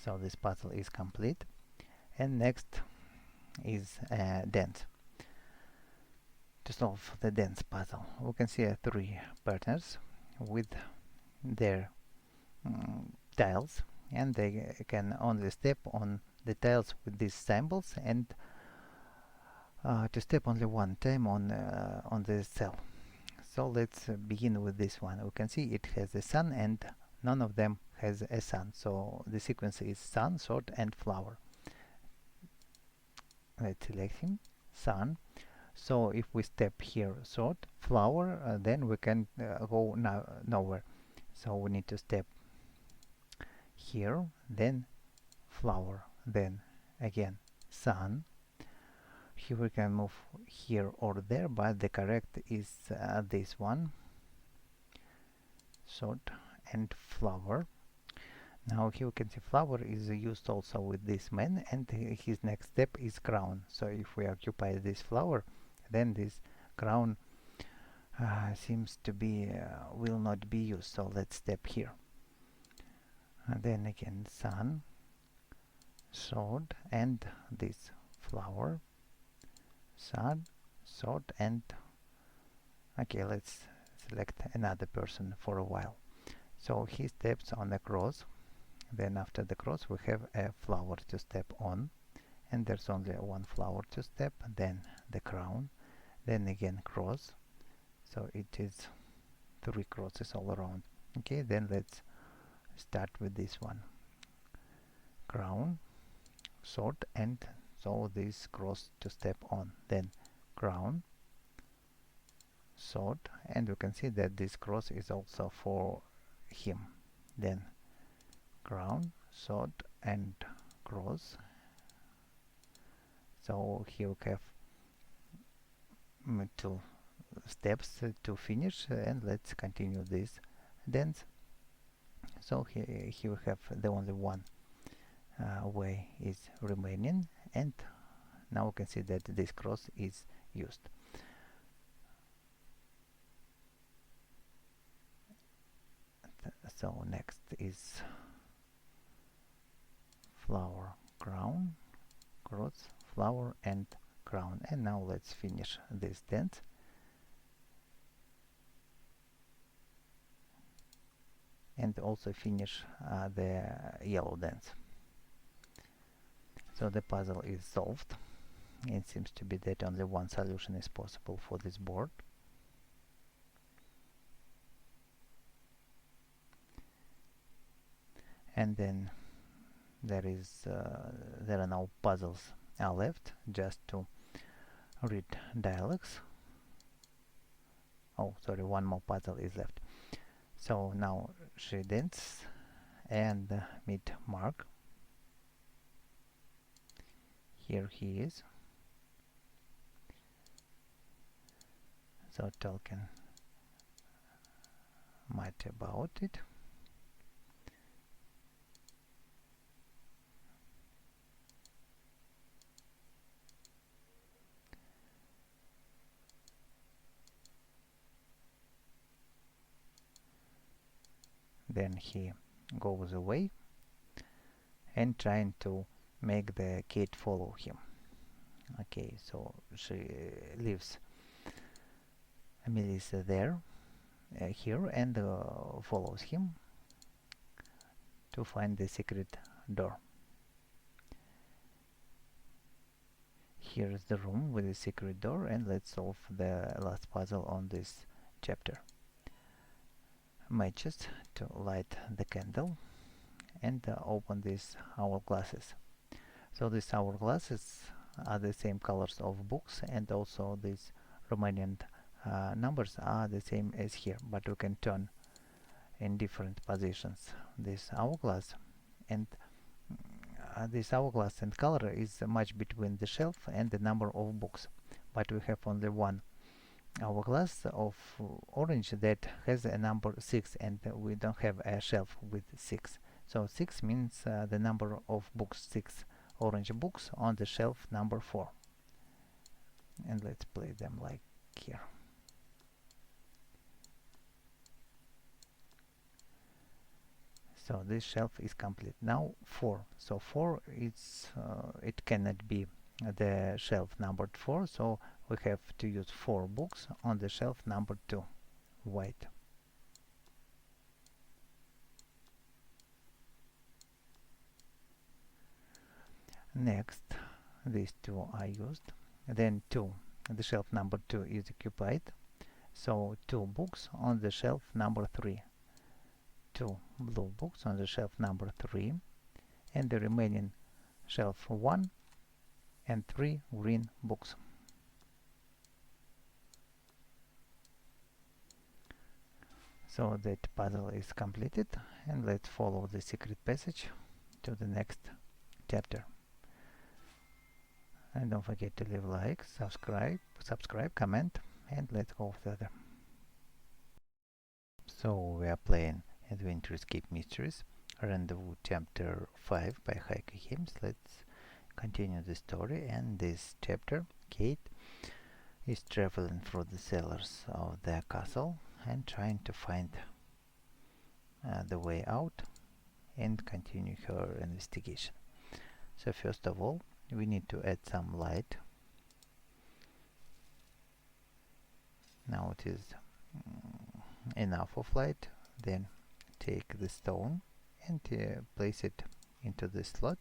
So this puzzle is complete, and next is a dance. To solve the dance puzzle, we can see 3 partners with their tiles, and they can only step on the tiles with these symbols, and to step only one time on the cell. So let's begin with this one. We can see it has a sun, and none of them has a sun. So the sequence is sun, sword, and flower. Let's select him, sun. So if we step here, sword, flower, then we can go nowhere. So we need to step here, then flower, then again sun. Here we can move here or there, but the correct is this one, sword and flower. Now here we can see flower is used also with this man, and his next step is crown. So if we occupy this flower, then this crown seems to be will not be used. So let's step here. And then again sun, sword, and this flower, sun, sword, and okay, let's select another person for a while. So he steps on the cross. Then after the cross we have a flower to step on, and there's only one flower to step, then the crown, then again cross. So it is 3 crosses all around. Okay, then let's start with this one, crown, sword, and so this cross to step on, then crown, sword, and you can see that this cross is also for him, then crown, sword, and cross. So here we have 2 steps to finish, and let's continue this dance. So here we have the only one way is remaining, and now we can see that this cross is used. So next is flower, crown, cross, flower, and crown. And now let's finish this dance. And also finish the yellow dance. So the puzzle is solved. It seems to be that only one solution is possible for this board. And then there are no puzzles left, just to read dialogues. Oh, sorry, one more puzzle is left. So now she dances and meet Mark. Here he is. So talking much about it. Then he goes away and trying to make the kid follow him. Okay, so she leaves Melissa there, here, and follows him to find the secret door. Here is the room with the secret door, and let's solve the last puzzle on this chapter. Matches to light the candle and open these hourglasses. So these hourglasses are the same colors of books, and also these Romanian numbers are the same as here, but we can turn in different positions this hourglass, and this hourglass and color is much between the shelf and the number of books, but we have only one hourglass of orange that has a number 6, and we don't have a shelf with 6. So 6 means the number of books, 6 orange books on the shelf number 4. And let's play them like here. So this shelf is complete. Now 4. So 4 is it cannot be the shelf numbered 4, so we have to use 4 books on the shelf number 2, white. Next, these 2 are used. Then 2, the shelf number 2 is occupied, so 2 books on the shelf number 3. 2 blue books on the shelf number 3, and the remaining shelf 1 and 3 green books. So that puzzle is completed, and let's follow the secret passage to the next chapter. And don't forget to leave a like, subscribe, comment, and let's go further. So we are playing Adventure Escape Mysteries, Rendezvous Chapter 5 by HaikuGames. Let's continue the story, and this chapter, Kate is traveling through the cellars of their castle and trying to find the way out and continue her investigation. So first of all, we need to add some light. Now it is enough of light. Then take the stone and place it into the slot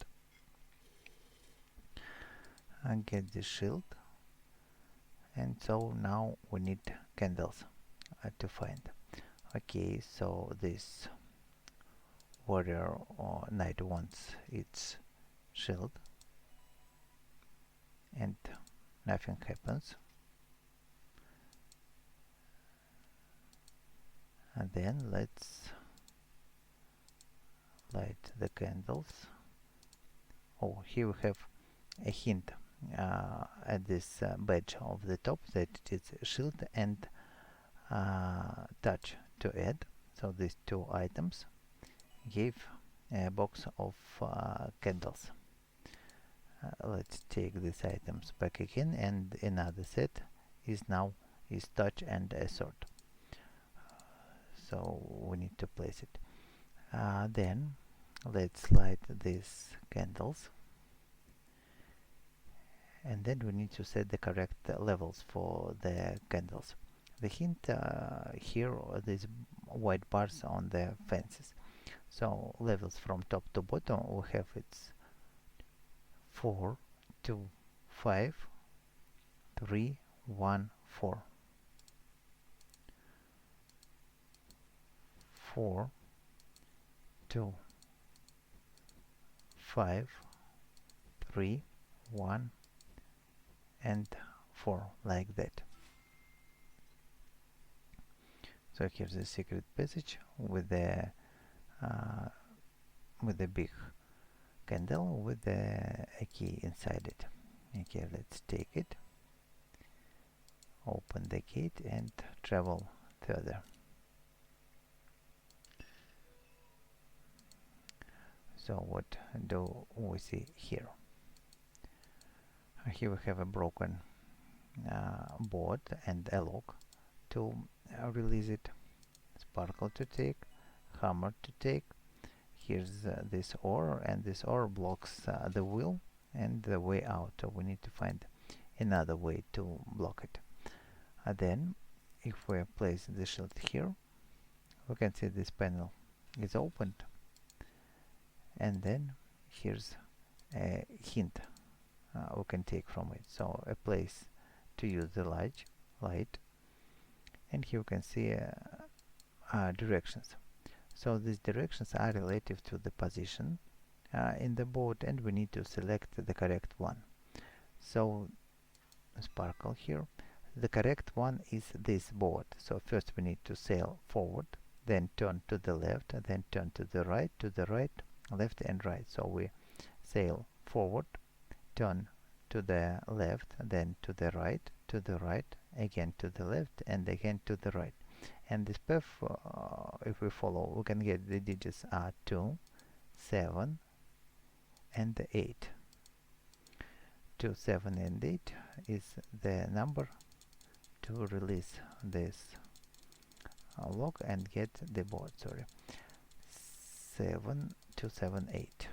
and get the shield. And so now we need candles to find. Okay, so this warrior or knight wants its shield, and nothing happens. And then let's light the candles. Oh, here we have a hint at this badge of the top that it is shield and touch to add. So these 2 items give a box of candles. Let's take these items back again, and another set is now touch and a sword. So we need to place it. Then let's light these candles, and then we need to set the correct levels for the candles. The hint here are these white bars on the fences. So levels from top to bottom we have it's 4, 2, 5, 3, 1, 4. 4, 2, 5, 3, 1, and 4, like that. So here's the secret passage with the big candle with a key inside it. Okay, let's take it, open the gate, and travel further. So what do we see here? Here we have a broken board and a lock to release it, sparkle to take, hammer to take. Here's this ore, and this ore blocks the wheel and the way out, so we need to find another way to block it. Then if we place the shield here, we can see this panel is opened, and then here's a hint we can take from it. So a place to use the light, and here you can see directions. So these directions are relative to the position in the board, and we need to select the correct one. So sparkle here. The correct one is this board. So first we need to sail forward, then turn to the left, then turn to the right, left and right. So we sail forward, turn to the left, then to the right, again to the left, and again to the right. And this path, if we follow, we can get the digits are 2, 7, and 8. 2, 7, and 8 is the number to release this lock and get the board. Sorry, 7, 2, 7, 8.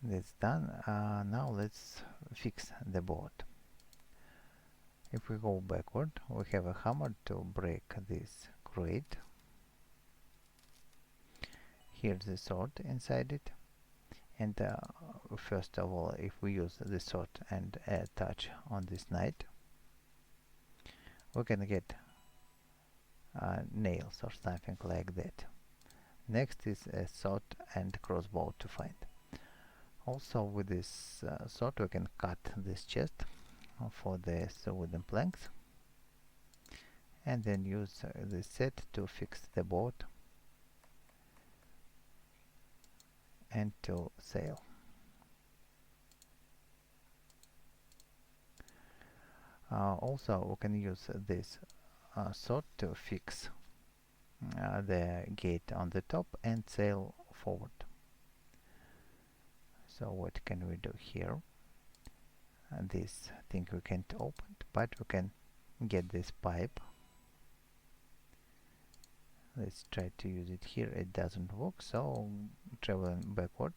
That's done. Now let's fix the board. If we go backward, we have a hammer to break this crate. Here's the sword inside it, and first of all, if we use the sword and touch on this knight, we can get nails or something like that. Next is a sword and crossbow to find. Also with this sword we can cut this chest for the wooden planks, and then use this set to fix the board and to sail. Also we can use this sword to fix the gate on the top and sail forward. So what can we do here? This thing we can't open, but we can get this pipe. Let's try to use it here. It doesn't work, so traveling backward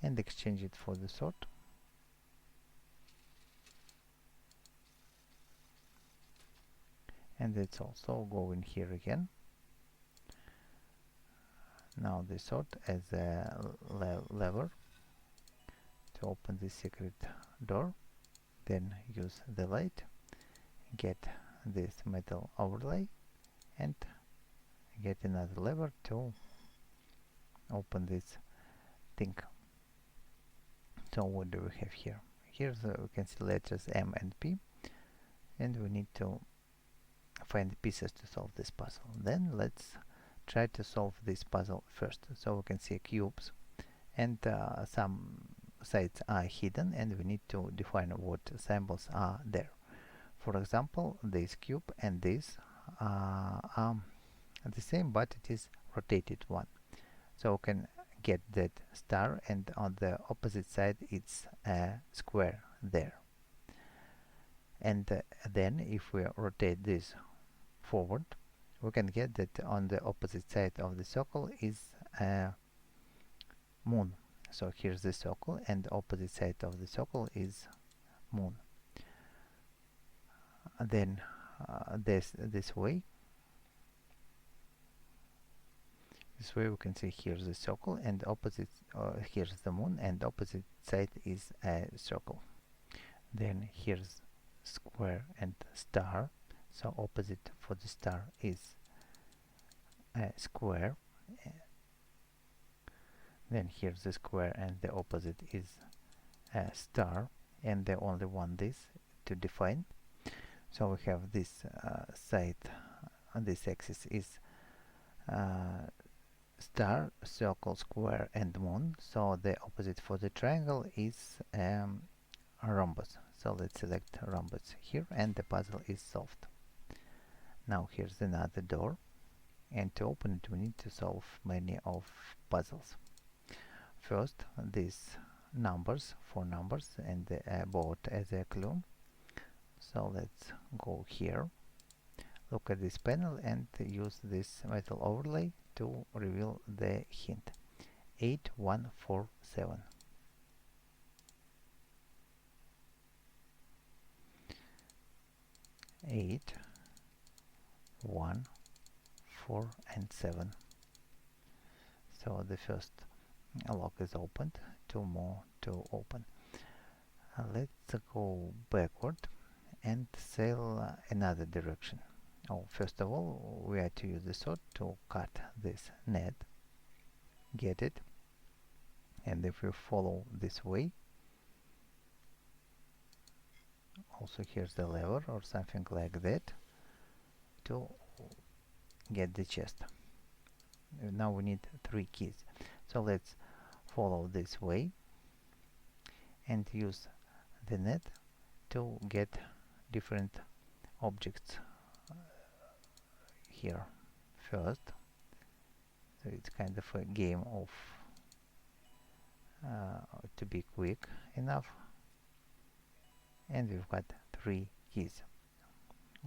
and exchange it for the sword. And let's also go in here again. Now the sword as a lever to open the secret door, then use the light, get this metal overlay, and get another lever to open this thing. So what do we have here? Here's we can see letters M and P, and we need to find pieces to solve this puzzle. Then let's try to solve this puzzle first. So we can see cubes, and some sides are hidden, and we need to define what symbols are there. For example, this cube and this are the same, but it is rotated one. So we can get that star, and on the opposite side it's a square there. And then if we rotate this forward, we can get that on the opposite side of the circle is a moon. So here's the circle, and the opposite side of the circle is moon. Then this way we can see here's the circle, and opposite here's the moon, and opposite side is a circle. Then here's square and star, so opposite for the star is a square. Then here's the square, and the opposite is a star, and the only one this to define. So we have this side on this axis is star, circle, square, and moon. So the opposite for the triangle is a rhombus. So let's select rhombus here, and the puzzle is solved. Now here's another door, and to open it we need to solve many of puzzles. First, these numbers, 4 numbers, and both as a clue. So let's go here, look at this panel, and use this metal overlay to reveal the hint. 8147. 8, 1, 4, and 7. So the first lock is opened, 2 more to open. Let's go backward and sail another direction. First of all, we have to use the sword to cut this net, get it, and if we follow this way, also here's the lever or something like that to get the chest. Now we need 3 keys, so let's follow this way and use the net to get different objects here first. So it's kind of a game of to be quick enough, and we've got 3 keys.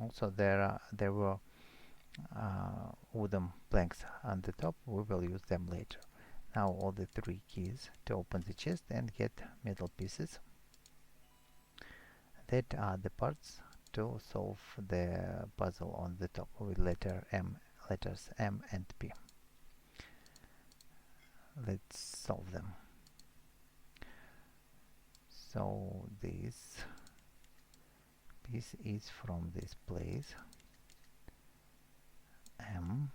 Also there were wooden planks on the top. We will use them later. Now all the 3 keys to open the chest and get metal pieces. That are the parts to solve the puzzle on the top with letters M and P. Let's solve them. So this piece is from this place, M,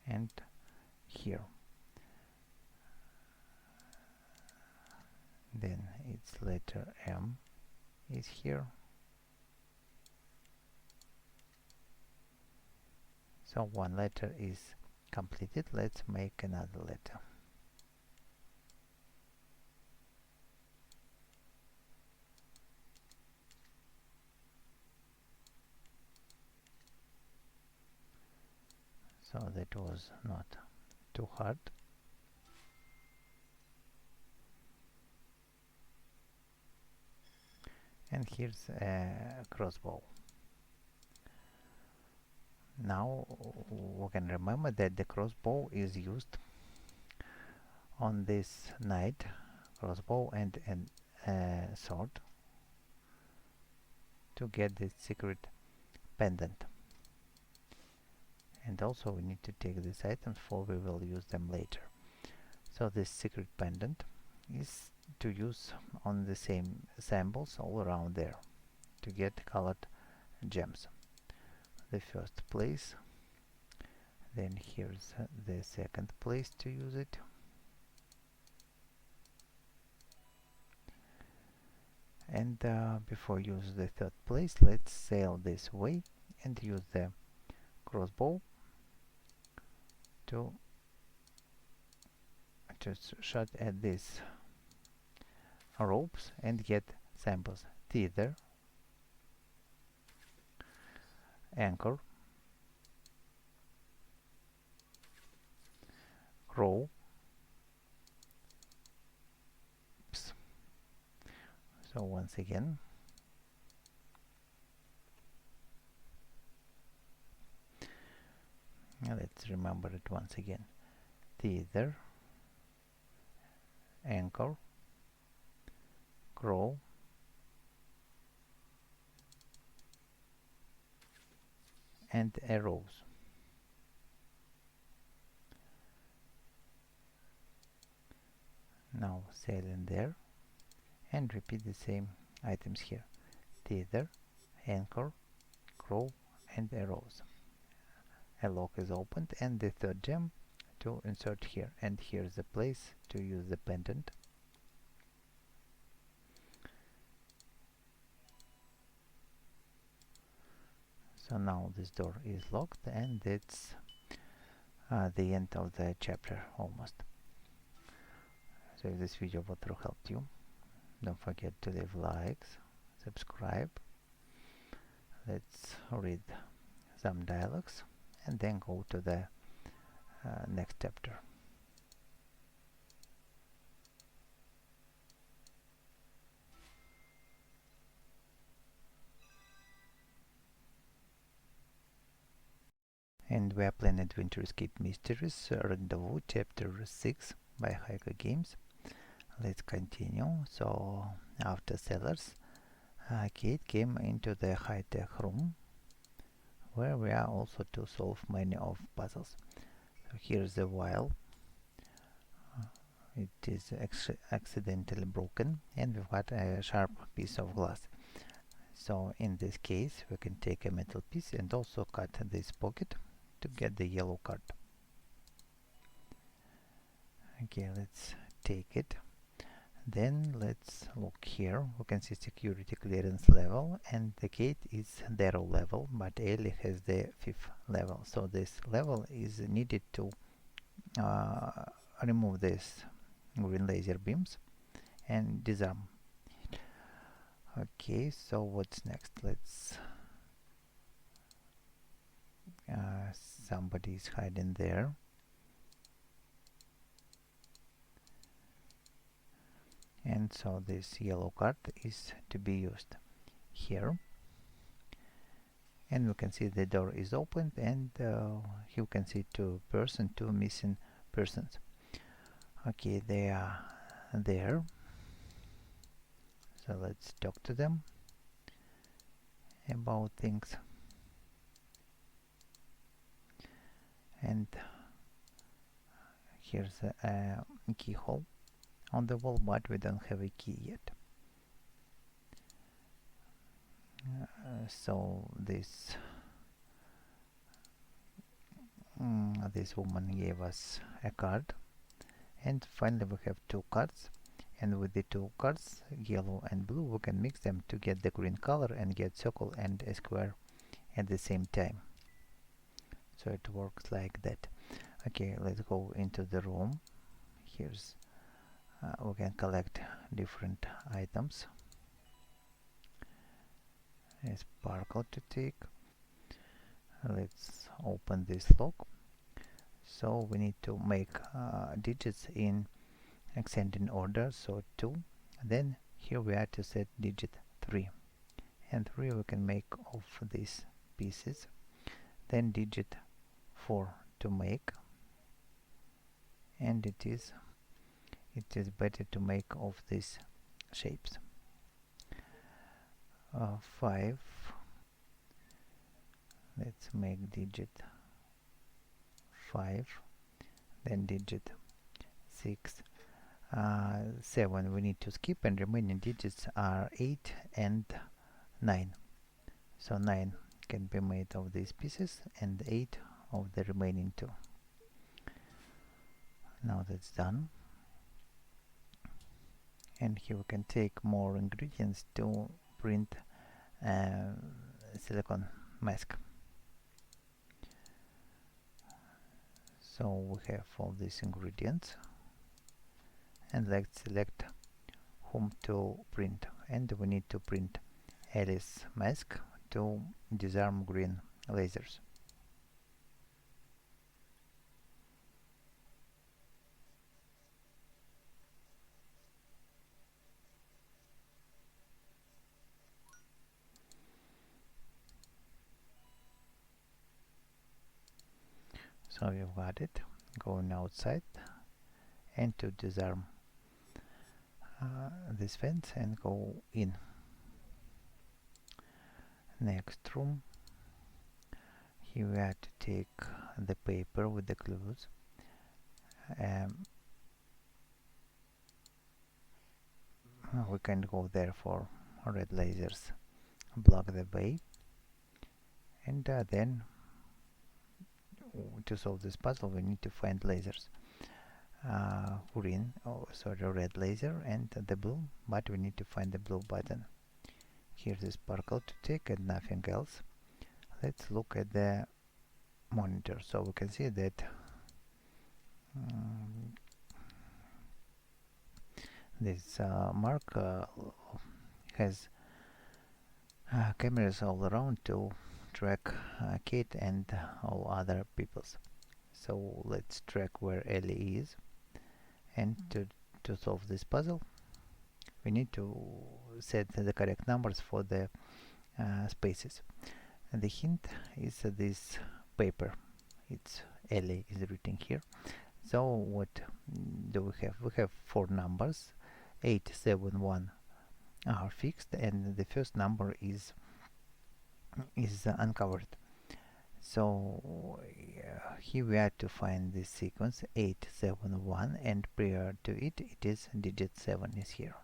and here. Then its letter M is here. So one letter is completed. Let's make another letter. So that was not too hard. And here's a crossbow. Now we can remember that the crossbow is used on this knight, crossbow and sword, to get this secret pendant. And also we need to take these items, for we will use them later. So this secret pendant is to use on the same symbols all around there to get colored gems. The first place, then here's the second place to use it, and before use the third place, let's sail this way and use the crossbow to just shot at these ropes and get samples. Tether, anchor, row. So once again, let's remember it once again. Tether, anchor, row, and arrows. Now sail in there and repeat the same items here. Tether, anchor, row, and arrows. A lock is opened and the third gem to insert here, and here's the place to use the pendant. So now this door is locked, and it's the end of the chapter almost. So if this video walkthrough helped you, don't forget to leave likes, subscribe. Let's read some dialogues and then go to the next chapter. And we are playing Adventure Escape Mysteries Rendezvous Chapter 6 by HaikuGames. Let's continue. So after Sellers, Kate came into the high-tech room where we are also to solve many of puzzles. So here's the vial. It is accidentally broken and we've got a sharp piece of glass. So in this case we can take a metal piece and also cut this pocket to get the yellow card. Okay, let's take it. Then let's look here. We can see security clearance level, and the gate is 0 level, but Ellie has the 5th level. So this level is needed to remove this green laser beams and disarm. Okay, so what's next? Let's somebody is hiding there. And so this yellow card is to be used here. And we can see the door is opened, and you can see two missing persons. Okay, they are there. So let's talk to them about things. And here's a keyhole on the wall, but we don't have a key yet. So this woman gave us a card, and finally we have 2 cards, and with the 2 cards, yellow and blue, we can mix them to get the green color and get circle and a square at the same time. So it works like that. Okay, let's go into the room. Here's we can collect different items. A sparkle to take. Let's open this lock. So we need to make digits in ascending order, so 2. Then here we are to set digit 3, and 3 we can make of these pieces. Then digit 4 to make, and it is better to make of these shapes. 5, let's make digit 5, then digit 6, 7 we need to skip, and remaining digits are 8 and 9. So 9 can be made of these pieces and 8 of the remaining 2. Now that's done. And here we can take more ingredients to print a silicone mask. So we have all these ingredients, and let's select whom to print, and we need to print Alice mask to disarm green lasers. So we've got it. Going outside and to disarm this fence and go in. Next room. Here we have to take the paper with the clues. We can go there for red lasers, block the way, and then to solve this puzzle we need to find lasers. Red laser and the blue, but we need to find the blue button. Here's the sparkle to take and nothing else. Let's look at the monitor, so we can see that this mark has cameras all around to track Kate and all other peoples. So let's track where Ellie is, and to solve this puzzle we need to set the correct numbers for the spaces. And the hint is this paper. It's Ellie is written here. So what do we have? We have four numbers. 8, 7, 1 are fixed, and the first number is uncovered. So here we are to find this sequence 8, 7, 1, and prior to it, it is digit 7 is here.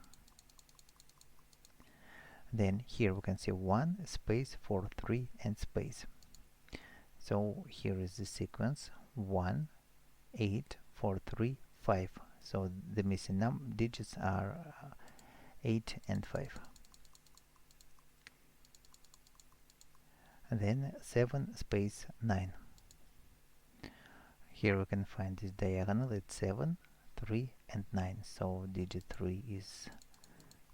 Then here we can see 1 space 4, 3 and space. So here is the sequence 1, 8, 4, 3, 5. So the missing digits are 8 and 5. And then 7 space 9. Here we can find this diagonal. It's 7, 3 and 9. So digit 3 is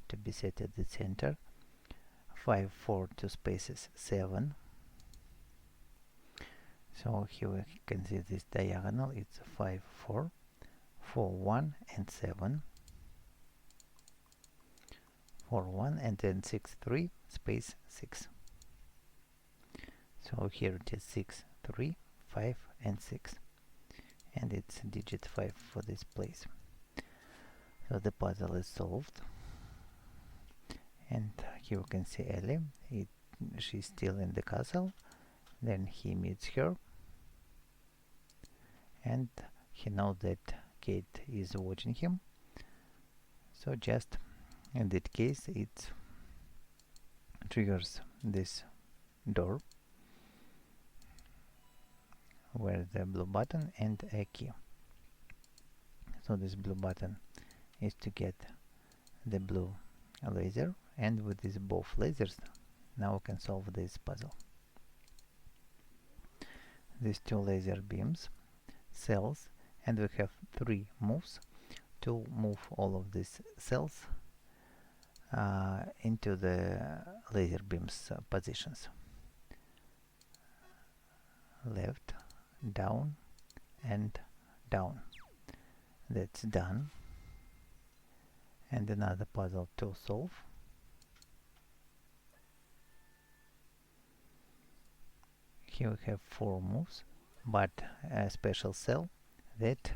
to be set at the center. 5, 4, 2 spaces 7. So here we can see this diagonal. It's 5, 4, 4, 1 and 7. 4, 1 and then 6, 3 space 6. So here it is 6, 3, 5 and 6. And it's digit 5 for this place. So the puzzle is solved. And here we can see Ellie. She's still in the castle. Then he meets her. And he knows that Kate is watching him. So just in that case, it triggers this door where the blue button and a key. So this blue button is to get the blue laser, and with these both lasers now we can solve this puzzle. These two laser beams, cells, and we have 3 moves to move all of these cells into the laser beams positions. Left, down and down. That's done. And another puzzle to solve. Here we have 4 moves, but a special cell that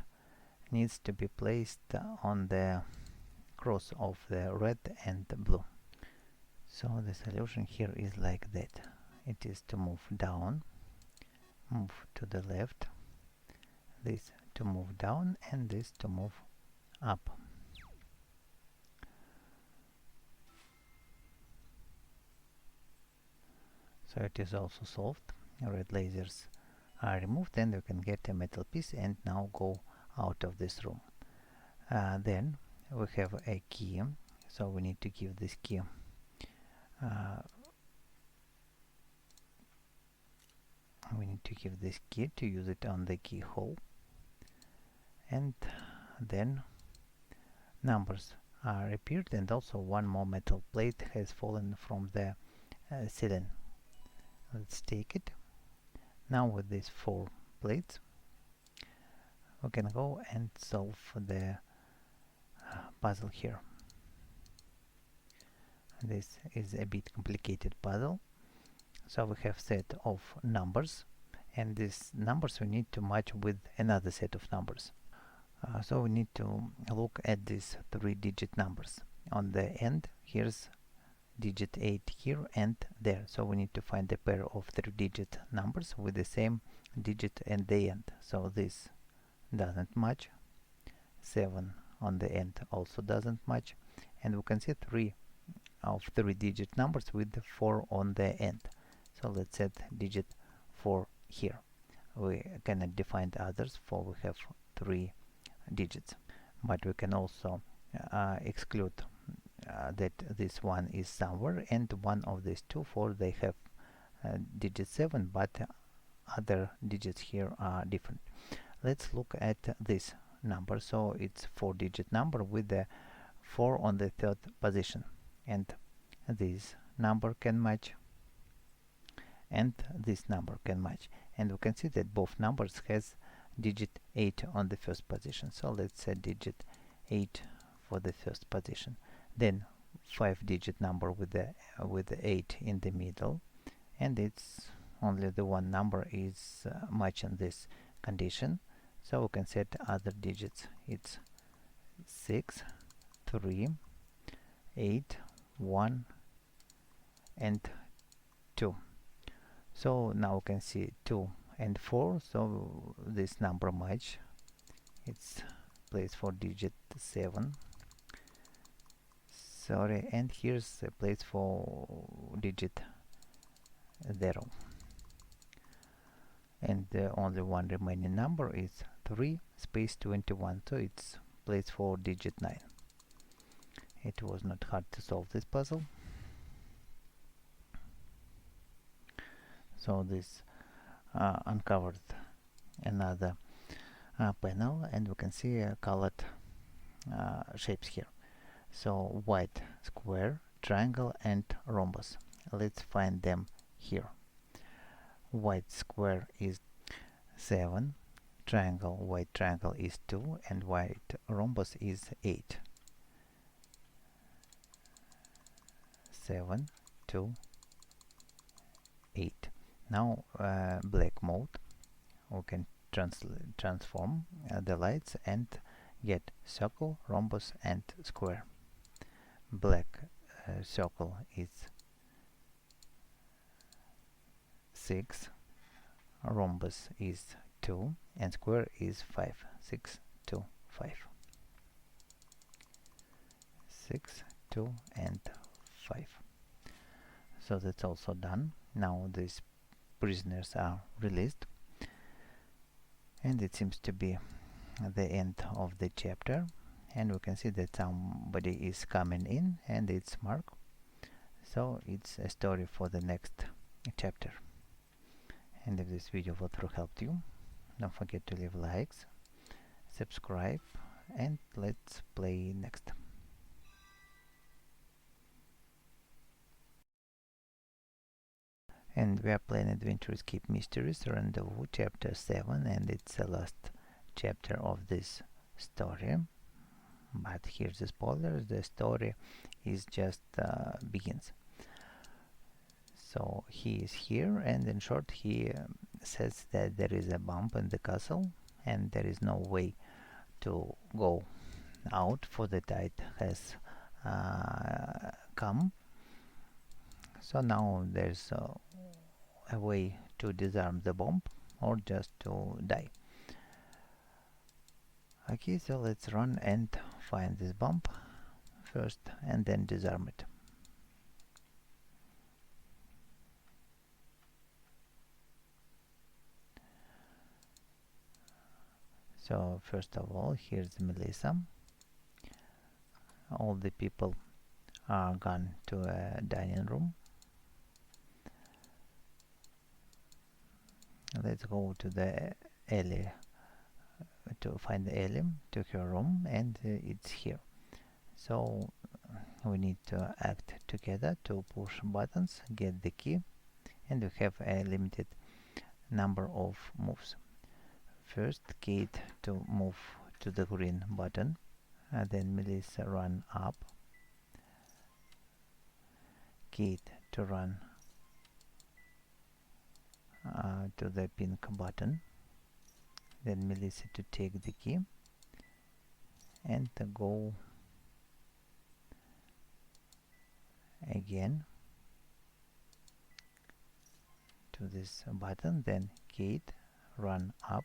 needs to be placed on the cross of the red and the blue. So the solution here is like that. It is to move down, move to the left, this to move down, and this to move up. So it is also solved. Red lasers are removed, and we can get a metal piece and now go out of this room. Then we have a key, so we need to give this key to use it on the keyhole, and then numbers are appeared, and also one more metal plate has fallen from the ceiling. Let's take it. Now with these 4 plates we can go and solve the puzzle here. This is a bit complicated puzzle. So we have set of numbers, and these numbers we need to match with another set of numbers. So we need to look at these 3-digit numbers. On the end, here's digit 8 here and there. So we need to find a pair of 3-digit numbers with the same digit at the end. So this doesn't match. 7 on the end also doesn't match. And we can see 3 of 3-digit numbers with the 4 on the end. So let's set digit 4 here. We cannot define others, for we have 3 digits. But we can also exclude that this one is somewhere, and one of these 2, for they have digit 7, but other digits here are different. Let's look at this number. So it's 4-digit number with the 4 on the 3rd position, and this number can match, and this number can match. And we can see that both numbers has digit 8 on the first position. So let's set digit 8 for the first position. Then 5-digit number with the 8 in the middle, and it's only the one number is matching this condition. So we can set other digits. It's 6, 3, 8, 1, and 2. So now we can see 2 and 4, so this number match. It's place for digit 7. Sorry, and here's a place for digit 0. And the only one remaining number is 3 space 21, so it's place for digit 9. It was not hard to solve this puzzle. So this uncovered another panel, and we can see colored shapes here. So white square, triangle, and rhombus. Let's find them here. White square is 7, triangle, white triangle is 2, and white rhombus is 8. 7, 2, 8. Now black mode, we can transform the lights and get circle, rhombus, and square. Black circle is 6, rhombus is 2, and square is 5. 6, 2, 5. 6, 2, and 5. So that's also done. Now these prisoners are released, and it seems to be the end of the chapter, and we can see that somebody is coming in and it's Mark. So it's a story for the next chapter. And if this video walkthrough helped you, don't forget to leave likes, subscribe, and let's play next. And we are playing Adventure Escape Mysteries Rendezvous chapter 7, and it's the last chapter of this story. But here's the spoilers, the story is just begins. So he is here, and in short he says that there is a bomb in the castle and there is no way to go out, for the tide has come. So now there's a way to disarm the bomb or just to die. Okay, so let's run and find this bomb first and then disarm it. So first of all, here's Melissa. All the people are gone to a dining room. Let's go to the alley to find the alley to her room, and it's here. So we need to act together to push buttons, get the key, and we have a limited number of moves. First, Kate to move to the green button, then Melissa run up, Kate to run to the pink button, then Melissa to take the key and to go again to this button, then Kate run up,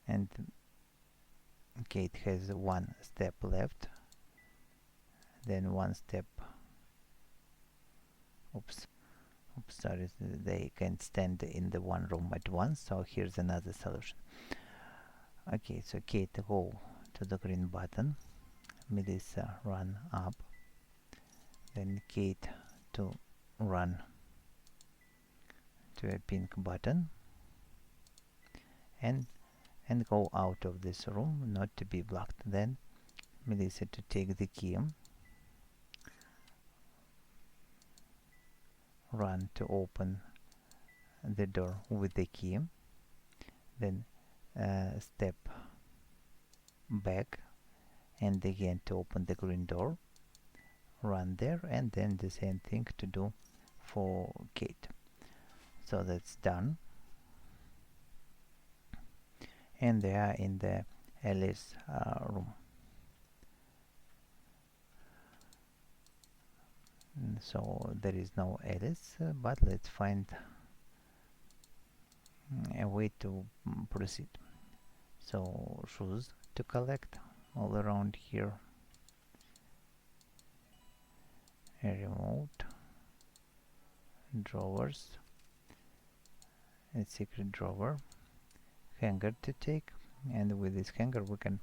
and Kate has one step left, then one step, sorry, they can't stand in the one room at once, so here's another solution. Okay, so Kate go to the green button, Melissa run up, then Kate to run to a pink button and go out of this room, not to be blocked. Then Melissa to take the key run to open the door with the key, then step back and again to open the green door, run there, and then the same thing to do for Kate. So that's done, and they are in the Alice room. So there is no Alice, but let's find a way to proceed. So shoes to collect all around here, a remote, drawers, a secret drawer, hanger to take, and with this hanger we can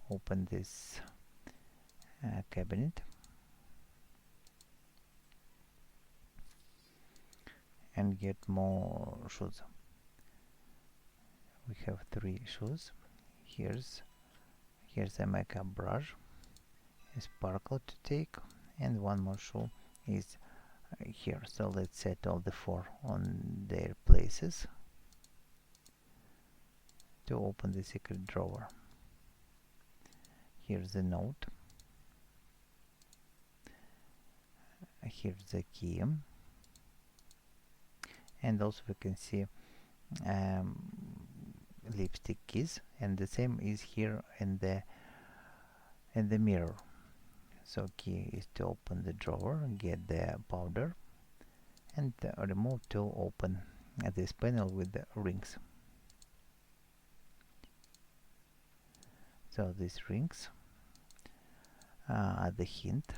open this cabinet and get more shoes. We have 3 shoes. Here's a makeup brush, a sparkle to take, and one more shoe is here. So let's set all the 4 on their places to open the secret drawer. Here's the note. Here's the key, and also we can see lipstick keys, and the same is here in the mirror. So key is to open the drawer, get the powder, and remove to open this panel with the rings. So these rings are the hint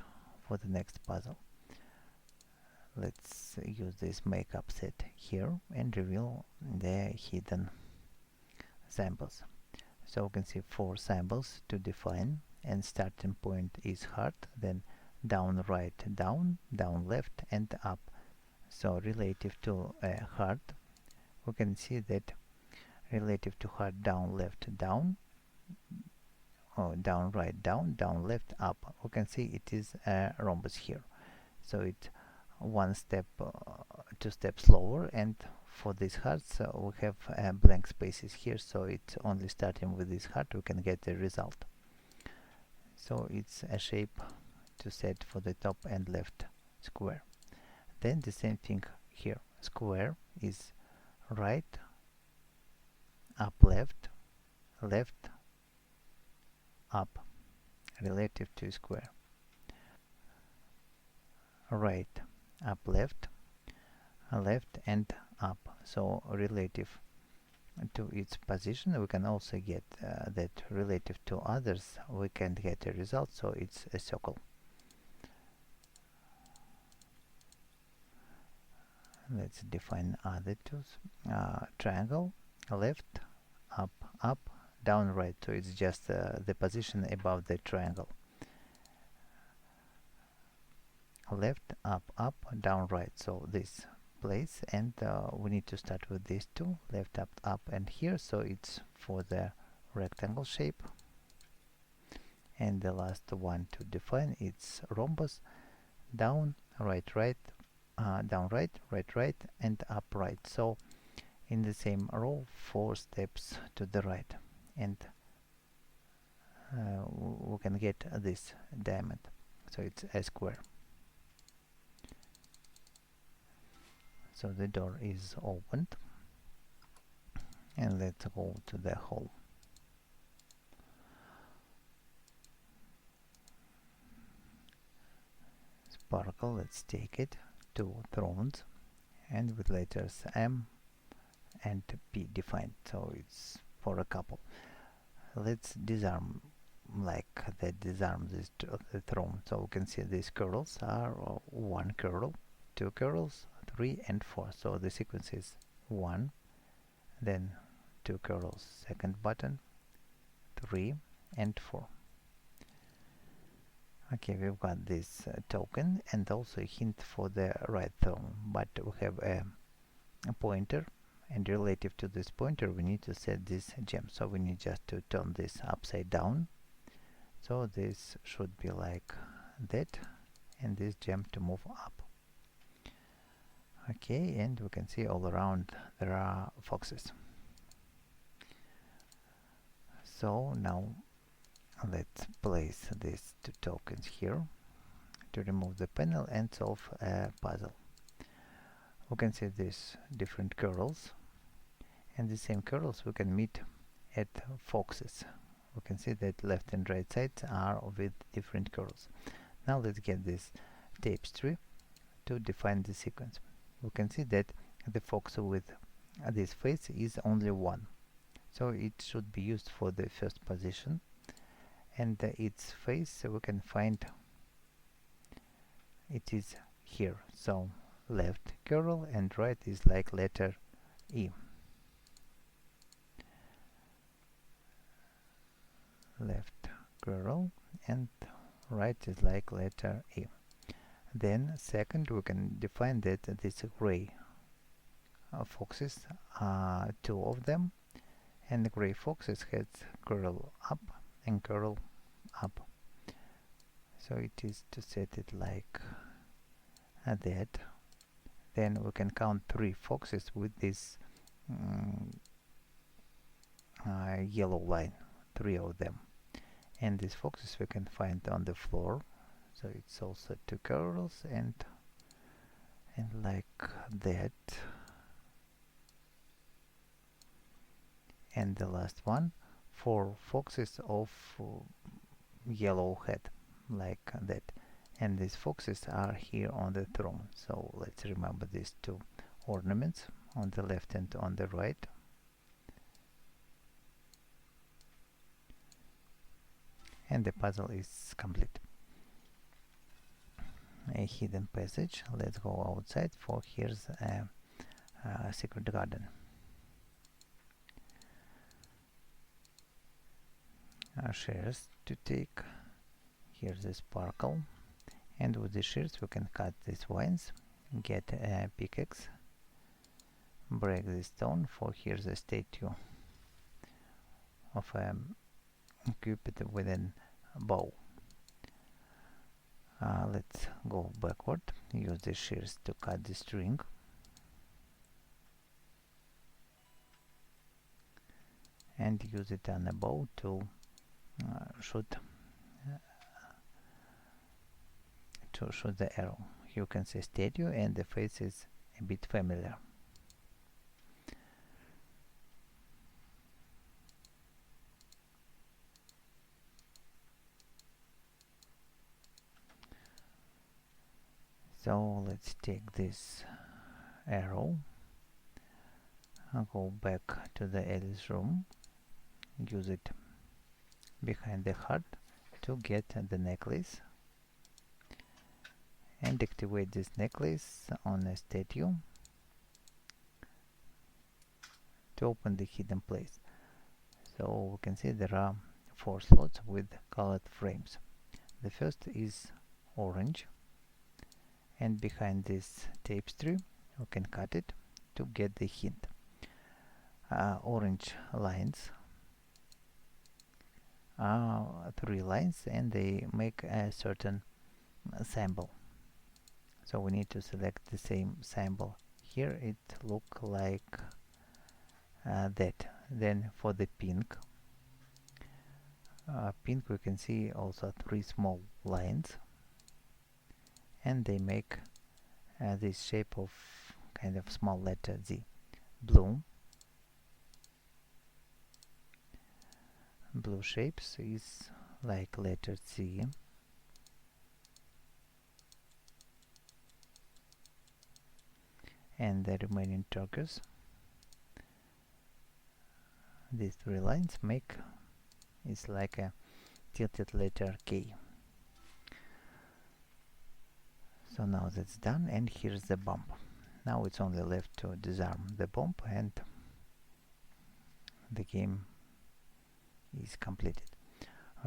for the next puzzle. Let's use this makeup set here and reveal the hidden symbols. So we can see 4 symbols to define, and starting point is heart, then down right down, down left, and up. So relative to heart, we can see that relative to heart, down left down, down right down, down left up. We can see it is a rhombus here. So it 1 step, 2 steps lower, and for these hearts we have blank spaces here, so it's only starting with this heart we can get the result. So it's a shape to set for the top and left square. Then the same thing here. Square is right, up left, left, up, relative to square. Right, up left, left, and up. So relative to its position we can also get that relative to others we can get a result, so it's a circle. Let's define other tools. Triangle, left, up, up, down, right, so it's just the position above the triangle. Left, up, up, down, right, so this place, and we need to start with these 2, left, up, up, and here, so it's for the rectangle shape. And the last one to define, it's rhombus, down, right, right, down, right, right, right, and up, right. So in the same row 4 steps to the right, and we can get this diamond, so it's a square. So the door is opened, and let's go to the hall. Sparkle, let's take it, 2 thrones, and with letters M and P defined, so it's for a couple. Let's disarm like that disarms this the throne. So we can see these curls are 1 curl, 2 curls, 3 and 4. So the sequence is 1, then 2 curls, second button, 3 and 4. Okay, we've got this token and also a hint for the right throne, but we have a pointer, and relative to this pointer we need to set this gem. So we need just to turn this upside down, so this should be like that, and this gem to move up. Okay, and we can see all around there are foxes. So now let's place these two tokens here to remove the panel and solve a puzzle. We can see these different curls, and the same curls we can meet at foxes. We can see that left and right sides are with different curls. Now let's get this tapestry to define the sequence. We can see that the fox with this face is only one, so it should be used for the first position, and its face we can find it is here. So left curl and right is like letter E. Left curl and right is like letter E. Then second we can define that these gray foxes are two of them, and the gray foxes has curl up and curl up. So it is to set it like that. Then we can count 3 foxes with this yellow line, 3 of them. And these foxes we can find on the floor. So it's also 2 curls and like that. And the last one, 4 foxes of yellow head, like that. And these foxes are here on the throne. So let's remember these 2 ornaments on the left and on the right. And the puzzle is complete. A hidden passage. Let's go outside for here's a secret garden. Shears to take. Here's the sparkle, and with the shears we can cut these vines, get a pickaxe, break the stone for here's a statue of a cupid with a bow. Let's go backward, use the shears to cut the string, and use it on a bow to shoot the arrow. You can see statue and the face is a bit familiar. So let's take this arrow, go back to the Alice room, use it behind the heart to get the necklace, and activate this necklace on a statue to open the hidden place. So we can see there are 4 slots with colored frames. The first is orange, and behind this tapestry we can cut it to get the hint. Orange lines are 3 lines and they make a certain symbol. So we need to select the same symbol. Here it look like that. Then for the pink, we can see also 3 small lines, and they make this shape of kind of small letter Z. Blue shapes is like letter Z. And the remaining turquoise, these 3 lines make is like a tilted letter K. So now that's done, and here's the bomb. Now it's only left to disarm the bomb and the game is completed.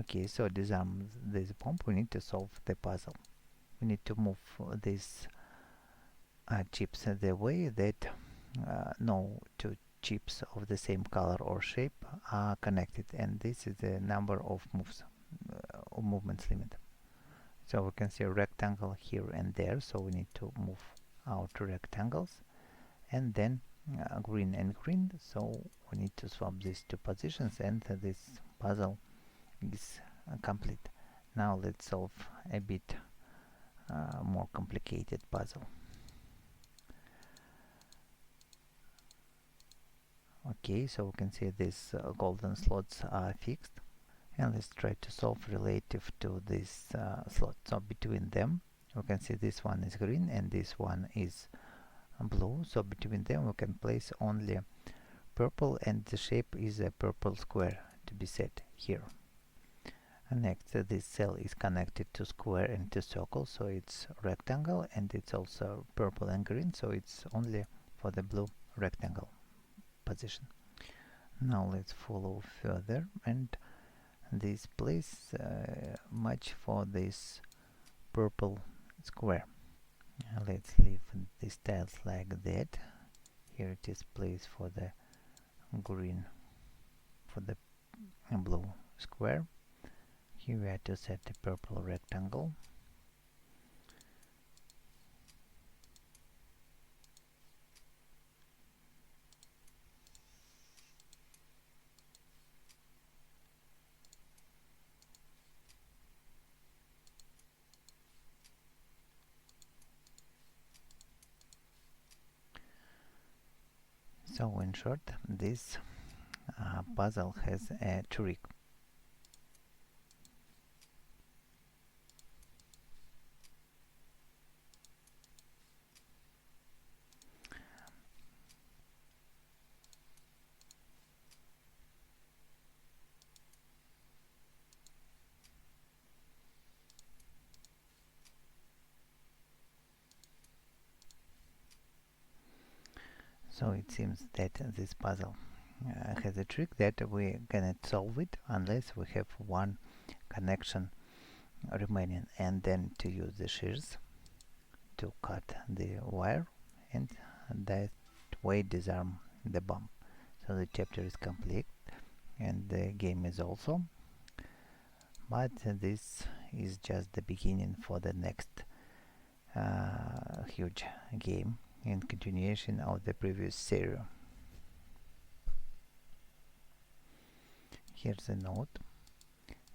Okay, so disarm this bomb, we need to solve the puzzle. We need to move these chips the way that no 2 chips of the same color or shape are connected, and this is the number of moves movements limit. So we can see a rectangle here and there, so we need to move our two rectangles, and then green and green, so we need to swap these two positions, and this puzzle is complete. Now let's solve a bit more complicated puzzle. Okay, so we can see these golden slots are fixed, and let's try to solve relative to this slot. So between them we can see this one is green and this one is blue, so between them we can place only purple, and the shape is a purple square to be set here. And next, this cell is connected to square and to circle, so it's rectangle, and it's also purple and green, so it's only for the blue rectangle position. Now let's follow further, and this place match for this purple square. Let's leave these tiles like that. Here it is placed for the green, for the blue square. Here we have to set a purple rectangle. So in short, this puzzle has a trick. So it seems that this puzzle has a trick that we cannot solve it unless we have one connection remaining, and then to use the shears to cut the wire, and that way disarm the bomb. So the chapter is complete and the game is also, but this is just the beginning for the next huge game in continuation of the previous series. Here's a note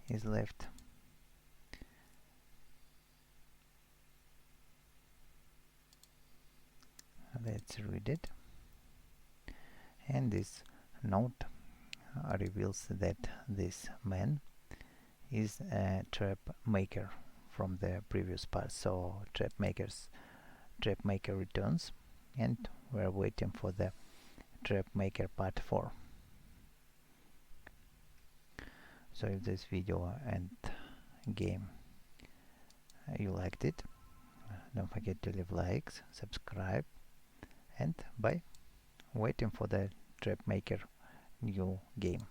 is left. Let's read it. And this note reveals that this man is a trap maker from the previous part. So trap maker returns, and we're waiting for the trap maker part 4. So if this video and game you liked it, don't forget to leave likes, subscribe, and bye. Waiting for the trap maker new game.